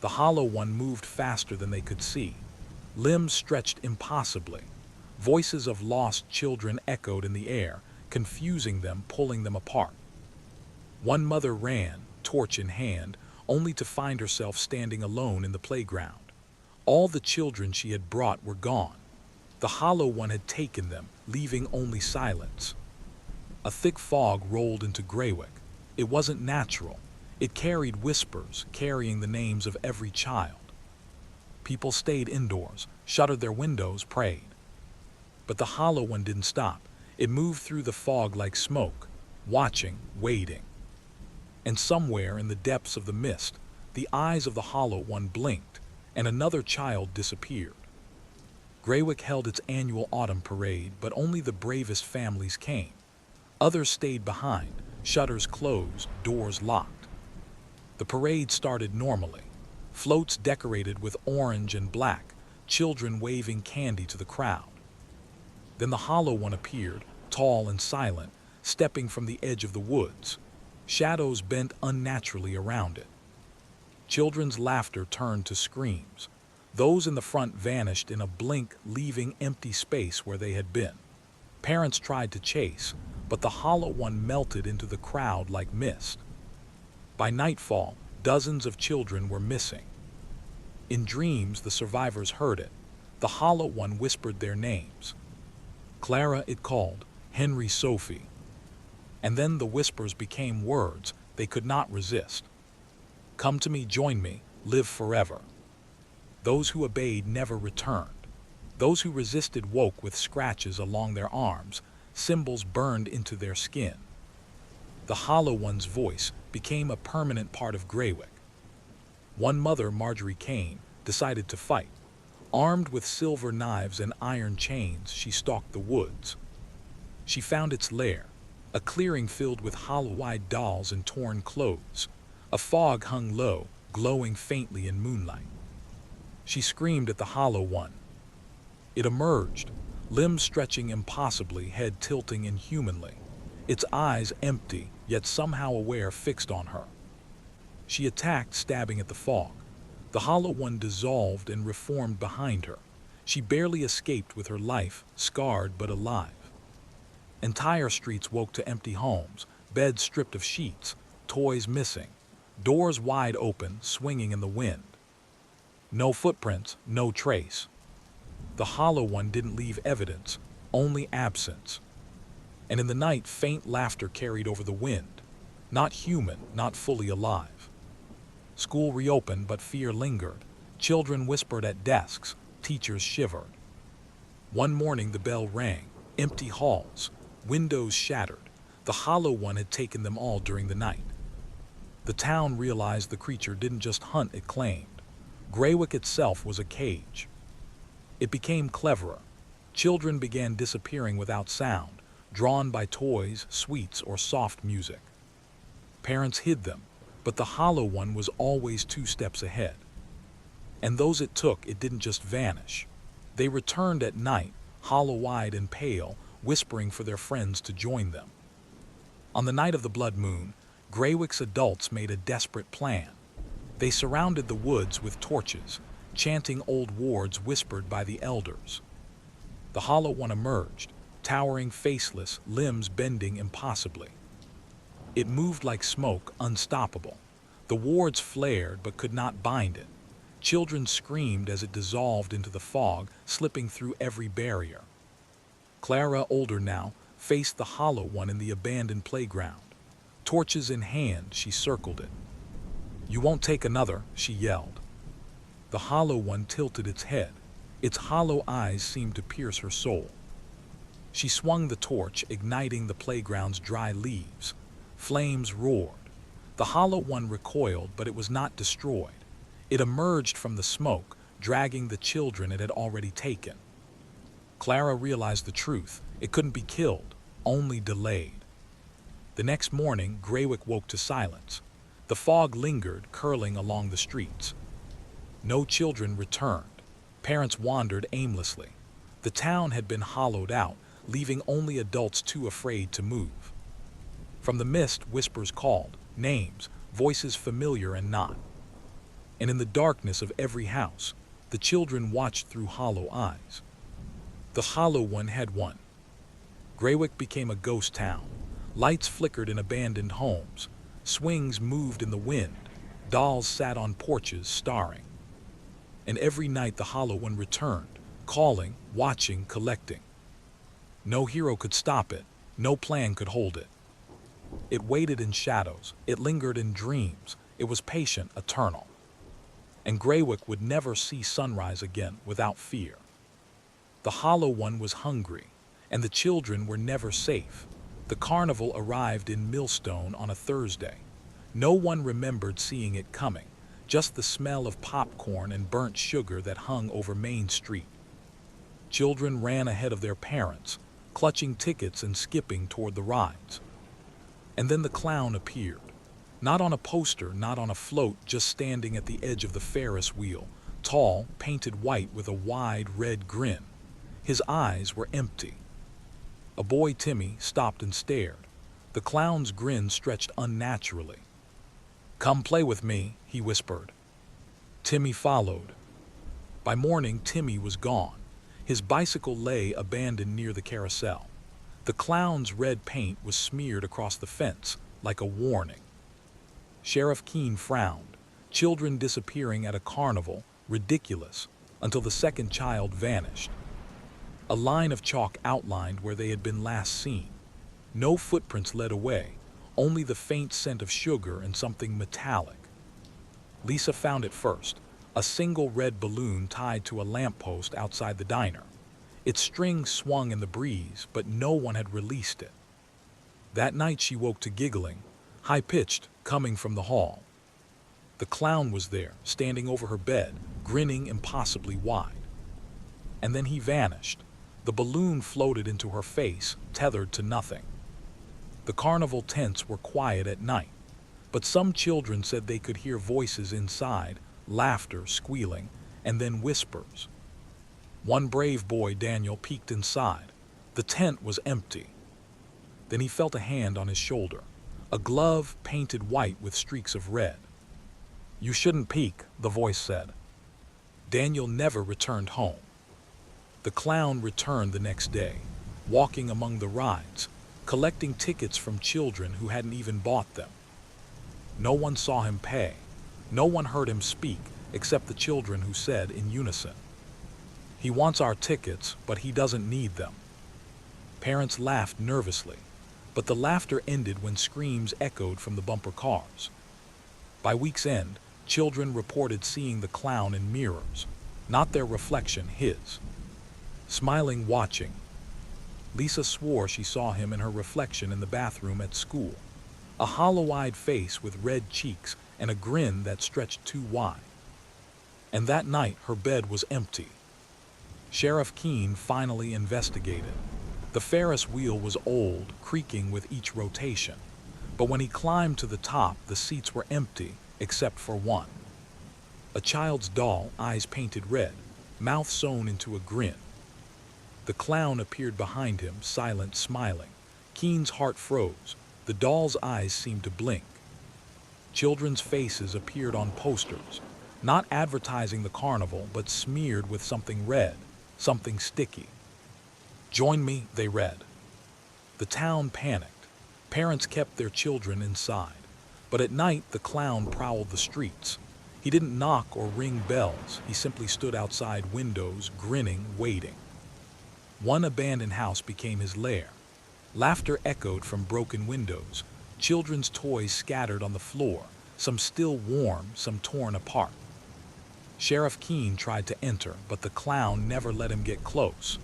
S1: The Hollow One moved faster than they could see. Limbs stretched impossibly. Voices of lost children echoed in the air, confusing them, pulling them apart. One mother ran, torch in hand, only to find herself standing alone in the playground. All the children she had brought were gone. The Hollow One had taken them, leaving only silence. A thick fog rolled into Greywick. It wasn't natural. It carried whispers, carrying the names of every child. People stayed indoors, shuttered their windows, prayed. But the Hollow One didn't stop. It moved through the fog like smoke, watching, waiting. And somewhere in the depths of the mist, the eyes of the Hollow One blinked, and another child disappeared. Greywick held its annual autumn parade, but only the bravest families came. Others stayed behind, shutters closed, doors locked. The parade started normally. Floats decorated with orange and black, children waving candy to the crowd. Then the Hollow One appeared, tall and silent, stepping from the edge of the woods. Shadows bent unnaturally around it. Children's laughter turned to screams. Those in the front vanished in a blink, leaving empty space where they had been. Parents tried to chase, but the Hollow One melted into the crowd like mist. By nightfall, dozens of children were missing. In dreams, the survivors heard it. The Hollow One whispered their names. Clara, it called, Henry, Sophie. And then the whispers became words they could not resist. "Come to me, join me, live forever." Those who obeyed never returned. Those who resisted woke with scratches along their arms, symbols burned into their skin. The Hollow One's voice became a permanent part of Greywick. One mother, Marjorie Kane, decided to fight. Armed with silver knives and iron chains, she stalked the woods. She found its lair, a clearing filled with hollow-eyed dolls and torn clothes. A fog hung low, glowing faintly in moonlight. She screamed at the hollow one. It emerged, limbs stretching impossibly, head tilting inhumanly, its eyes empty, yet somehow aware, fixed on her. She attacked, stabbing at the fog. The hollow one dissolved and reformed behind her. She barely escaped with her life, scarred but alive. Entire streets woke to empty homes, beds stripped of sheets, toys missing, doors wide open, swinging in the wind. No footprints, no trace. The hollow one didn't leave evidence, only absence. And in the night, faint laughter carried over the wind. Not human, not fully alive. School reopened, but fear lingered. Children whispered at desks, teachers shivered. One morning the bell rang, empty halls, windows shattered. The hollow one had taken them all during the night. The town realized the creature didn't just hunt, it claimed. Greywick itself was a cage. It became cleverer. Children began disappearing without sound, drawn by toys, sweets, or soft music. Parents hid them, but the hollow one was always 2 steps ahead. And those it took, it didn't just vanish. They returned at night, hollow-eyed and pale, whispering for their friends to join them. On the night of the blood moon, Greywick's adults made a desperate plan. They surrounded the woods with torches, chanting old wards whispered by the elders. The hollow one emerged, towering, faceless, limbs bending impossibly. It moved like smoke, unstoppable. The wards flared but could not bind it. Children screamed as it dissolved into the fog, slipping through every barrier. Clara, older now, faced the hollow one in the abandoned playground. Torches in hand, she circled it. "You won't take another," she yelled. The hollow one tilted its head. Its hollow eyes seemed to pierce her soul. She swung the torch, igniting the playground's dry leaves. Flames roared. The hollow one recoiled, but it was not destroyed. It emerged from the smoke, dragging the children it had already taken. Clara realized the truth. It couldn't be killed, only delayed. The next morning, Greywick woke to silence. The fog lingered, curling along the streets. No children returned. Parents wandered aimlessly. The town had been hollowed out, leaving only adults too afraid to move. From the mist, whispers called, names, voices familiar and not. And in the darkness of every house, the children watched through hollow eyes. The hollow one had won. Greywick became a ghost town. Lights flickered in abandoned homes. Swings moved in the wind. Dolls sat on porches, staring. And every night the hollow one returned, calling, watching, collecting. No hero could stop it. No plan could hold it. It waited in shadows. It lingered in dreams. It was patient, eternal. And Greywick would never see sunrise again without fear. The hollow one was hungry, and the children were never safe. The carnival arrived in Millstone on a Thursday. No one remembered seeing it coming, just the smell of popcorn and burnt sugar that hung over Main Street. Children ran ahead of their parents, clutching tickets and skipping toward the rides. And then the clown appeared. Not on a poster, not on a float, just standing at the edge of the Ferris wheel, tall, painted white with a wide red grin. His eyes were empty. A boy, Timmy, stopped and stared. The clown's grin stretched unnaturally. "Come play with me," he whispered. Timmy followed. By morning, Timmy was gone. His bicycle lay abandoned near the carousel. The clown's red paint was smeared across the fence, like a warning. Sheriff Keene frowned. Children disappearing at a carnival, ridiculous, until the second child vanished. A line of chalk outlined where they had been last seen. No footprints led away, only the faint scent of sugar and something metallic. Lisa found it first, a single red balloon tied to a lamppost outside the diner. Its string swung in the breeze, but no one had released it. That night she woke to giggling, high-pitched, coming from the hall. The clown was there, standing over her bed, grinning impossibly wide. And then he vanished. The balloon floated into her face, tethered to nothing. The carnival tents were quiet at night. But some children said they could hear voices inside, laughter, squealing, and then whispers. One brave boy, Daniel, peeked inside. The tent was empty. Then he felt a hand on his shoulder, a glove painted white with streaks of red. "You shouldn't peek," the voice said. Daniel never returned home. The clown returned the next day, walking among the rides, collecting tickets from children who hadn't even bought them. No one saw him pay. No one heard him speak, except the children who said in unison, "He wants our tickets, but he doesn't need them." Parents laughed nervously, but the laughter ended when screams echoed from the bumper cars. By week's end, children reported seeing the clown in mirrors, not their reflection, his. Smiling, watching. Lisa swore she saw him in her reflection in the bathroom at school, a hollow-eyed face with red cheeks and a grin that stretched too wide. And that night, her bed was empty. Sheriff Keene finally investigated. The Ferris wheel was old, creaking with each rotation. But when he climbed to the top, the seats were empty, except for one. A child's doll, eyes painted red, mouth sewn into a grin. The clown appeared behind him, silent, smiling. Keene's heart froze. The doll's eyes seemed to blink. Children's faces appeared on posters, not advertising the carnival, but smeared with something red, something sticky. "Join me," they read. The town panicked. Parents kept their children inside. But at night, the clown prowled the streets. He didn't knock or ring bells. He simply stood outside windows, grinning, waiting. One abandoned house became his lair. Laughter echoed from broken windows. Children's toys scattered on the floor, some still warm, some torn apart. Sheriff Keene tried to enter, but the clown never let him get close.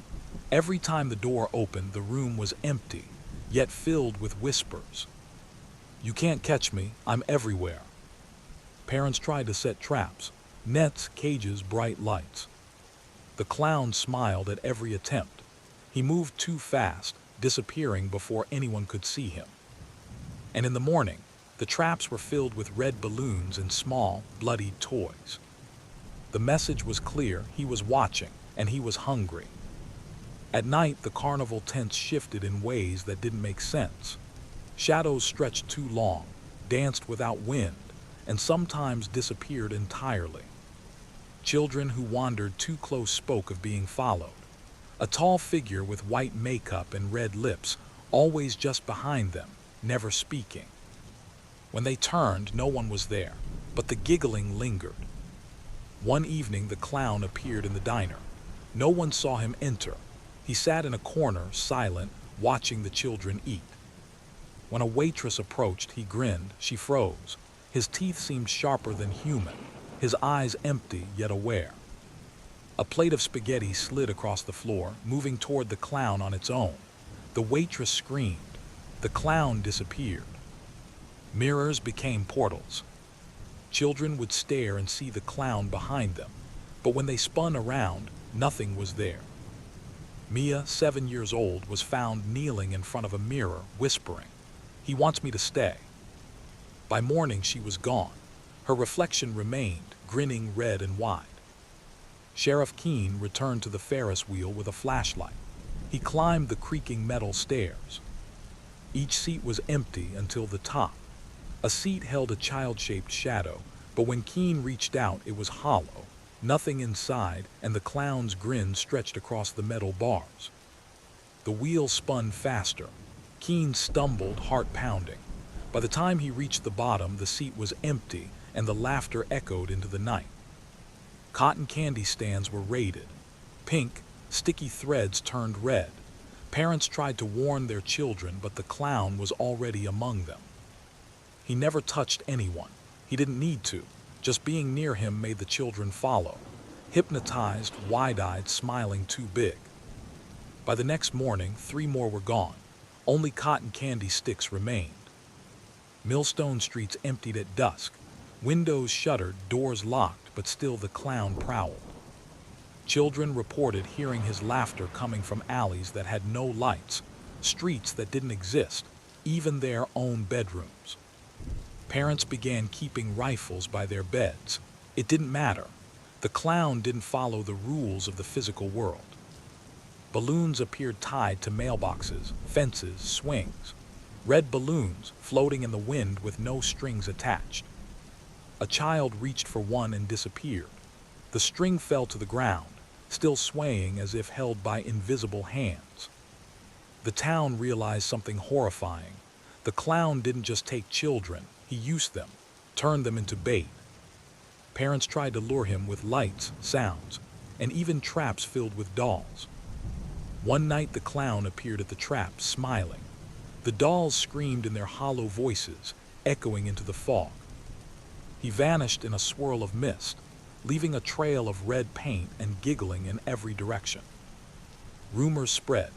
S1: Every time the door opened, the room was empty, yet filled with whispers. "You can't catch me, I'm everywhere." Parents tried to set traps, nets, cages, bright lights. The clown smiled at every attempt. He moved too fast, disappearing before anyone could see him. And in the morning, the traps were filled with red balloons and small, bloodied toys. The message was clear: he was watching, and he was hungry. At night, the carnival tents shifted in ways that didn't make sense. Shadows stretched too long, danced without wind, and sometimes disappeared entirely. Children who wandered too close spoke of being followed. A tall figure with white makeup and red lips, always just behind them, never speaking. When they turned, no one was there, but the giggling lingered. One evening, the clown appeared in the diner. No one saw him enter. He sat in a corner, silent, watching the children eat. When a waitress approached, he grinned. She froze. His teeth seemed sharper than human, his eyes empty yet aware. A plate of spaghetti slid across the floor, moving toward the clown on its own. The waitress screamed. The clown disappeared. Mirrors became portals. Children would stare and see the clown behind them, but when they spun around, nothing was there. Mia, 7 years old, was found kneeling in front of a mirror, whispering, "He wants me to stay." By morning, she was gone. Her reflection remained, grinning red and wide. Sheriff Keene returned to the Ferris wheel with a flashlight. He climbed the creaking metal stairs. Each seat was empty until the top. A seat held a child-shaped shadow, but when Keene reached out, it was hollow, nothing inside, and the clown's grin stretched across the metal bars. The wheel spun faster. Keene stumbled, heart pounding. By the time he reached the bottom, the seat was empty, and the laughter echoed into the night. Cotton candy stands were raided. Pink, sticky threads turned red. Parents tried to warn their children, but the clown was already among them. He never touched anyone. He didn't need to. Just being near him made the children follow, hypnotized, wide-eyed, smiling too big. By the next morning, 3 more were gone. Only cotton candy sticks remained. Millstone streets emptied at dusk. Windows shuttered, doors locked, but still the clown prowled. Children reported hearing his laughter coming from alleys that had no lights, streets that didn't exist, even their own bedrooms. Parents began keeping rifles by their beds. It didn't matter. The clown didn't follow the rules of the physical world. Balloons appeared tied to mailboxes, fences, swings. Red balloons floating in the wind with no strings attached. A child reached for one and disappeared. The string fell to the ground, still swaying as if held by invisible hands. The town realized something horrifying. The clown didn't just take children, he used them, turned them into bait. Parents tried to lure him with lights, sounds, and even traps filled with dolls. One night the clown appeared at the trap, smiling. The dolls screamed in their hollow voices, echoing into the fog. He vanished in a swirl of mist, leaving a trail of red paint and giggling in every direction. Rumors spread.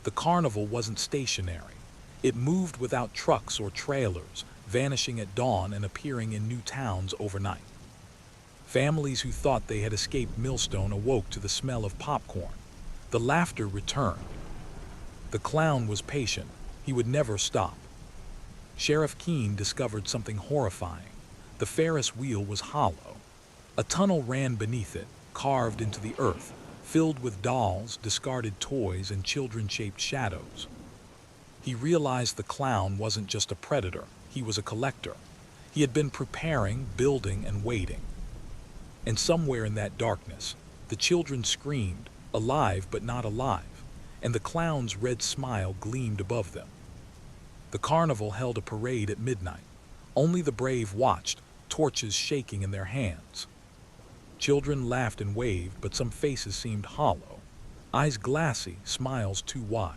S1: The carnival wasn't stationary. It moved without trucks or trailers, vanishing at dawn and appearing in new towns overnight. Families who thought they had escaped Millstone awoke to the smell of popcorn. The laughter returned. The clown was patient. He would never stop. Sheriff Keene discovered something horrifying. The Ferris wheel was hollow. A tunnel ran beneath it, carved into the earth, filled with dolls, discarded toys, and children-shaped shadows. He realized the clown wasn't just a predator, he was a collector. He had been preparing, building, and waiting. And somewhere in that darkness, the children screamed, alive but not alive, and the clown's red smile gleamed above them. The carnival held a parade at midnight. Only the brave watched, torches shaking in their hands. Children laughed and waved, but some faces seemed hollow, eyes glassy, smiles too wide.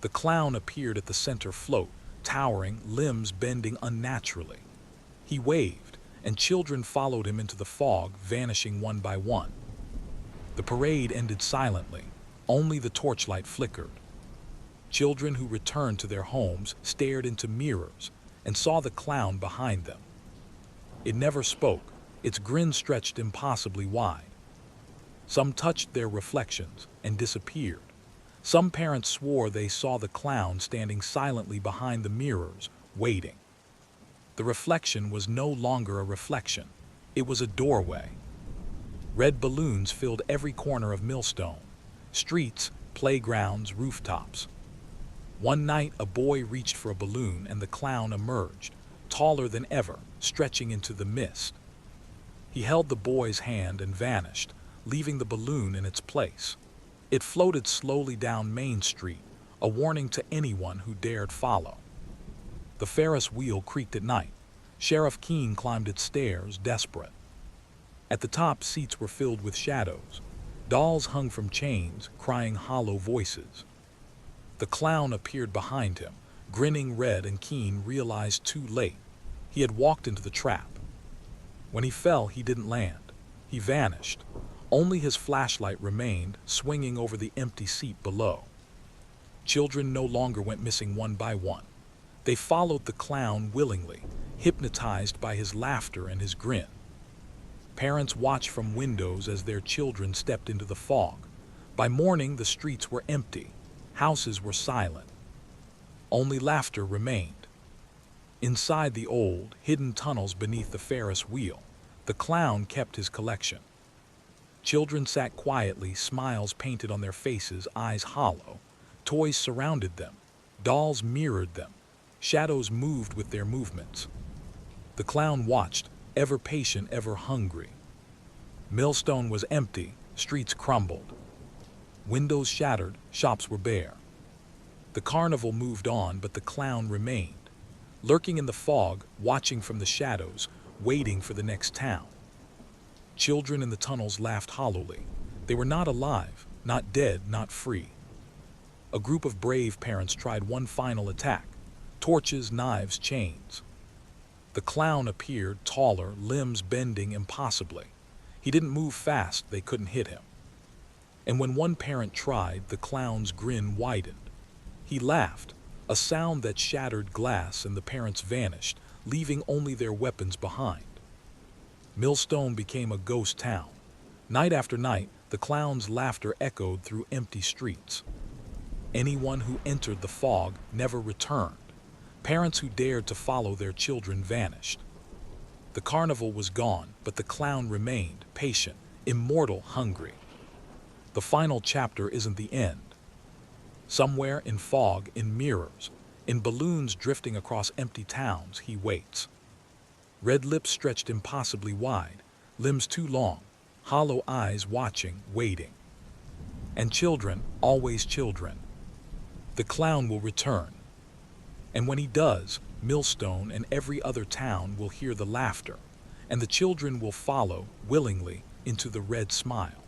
S1: The clown appeared at the center float, towering, limbs bending unnaturally. He waved, and children followed him into the fog, vanishing one by one. The parade ended silently. Only the torchlight flickered. Children who returned to their homes stared into mirrors and saw the clown behind them. It never spoke. Its grin stretched impossibly wide. Some touched their reflections and disappeared. Some parents swore they saw the clown standing silently behind the mirrors, waiting. The reflection was no longer a reflection. It was a doorway. Red balloons filled every corner of Millstone. Streets, playgrounds, rooftops. One night, a boy reached for a balloon and the clown emerged, taller than ever, stretching into the mist. He held the boy's hand and vanished, leaving the balloon in its place. It floated slowly down Main Street, a warning to anyone who dared follow. The Ferris wheel creaked at night. Sheriff Keene climbed its stairs, desperate. At the top, seats were filled with shadows. Dolls hung from chains, crying hollow voices. The clown appeared behind him, grinning red, and Keene realized too late. He had walked into the trap. When he fell, he didn't land. He vanished. Only his flashlight remained, swinging over the empty seat below. Children no longer went missing one by one. They followed the clown willingly, hypnotized by his laughter and his grin. Parents watched from windows as their children stepped into the fog. By morning, the streets were empty. Houses were silent. Only laughter remained. Inside the old, hidden tunnels beneath the Ferris wheel, the clown kept his collection. Children sat quietly, smiles painted on their faces, eyes hollow. Toys surrounded them. Dolls mirrored them. Shadows moved with their movements. The clown watched, ever patient, ever hungry. Millstone was empty, streets crumbled. Windows shattered, shops were bare. The carnival moved on, but the clown remained, lurking in the fog, watching from the shadows, waiting for the next town. Children in the tunnels laughed hollowly. They were not alive, not dead, not free. A group of brave parents tried one final attack. Torches, knives, chains. The clown appeared, taller, limbs bending impossibly. He didn't move fast, they couldn't hit him. And when one parent tried, the clown's grin widened. He laughed, a sound that shattered glass, and the parents vanished, leaving only their weapons behind. Millstone became a ghost town. Night after night, the clown's laughter echoed through empty streets. Anyone who entered the fog never returned. Parents who dared to follow their children vanished. The carnival was gone, but the clown remained, patient, immortal, hungry. The final chapter isn't the end. Somewhere in fog, in mirrors, in balloons drifting across empty towns, he waits. Red lips stretched impossibly wide, limbs too long, hollow eyes watching, waiting. And children, always children. The clown will return. And when he does, Millstone and every other town will hear the laughter, and the children will follow, willingly, into the red smile.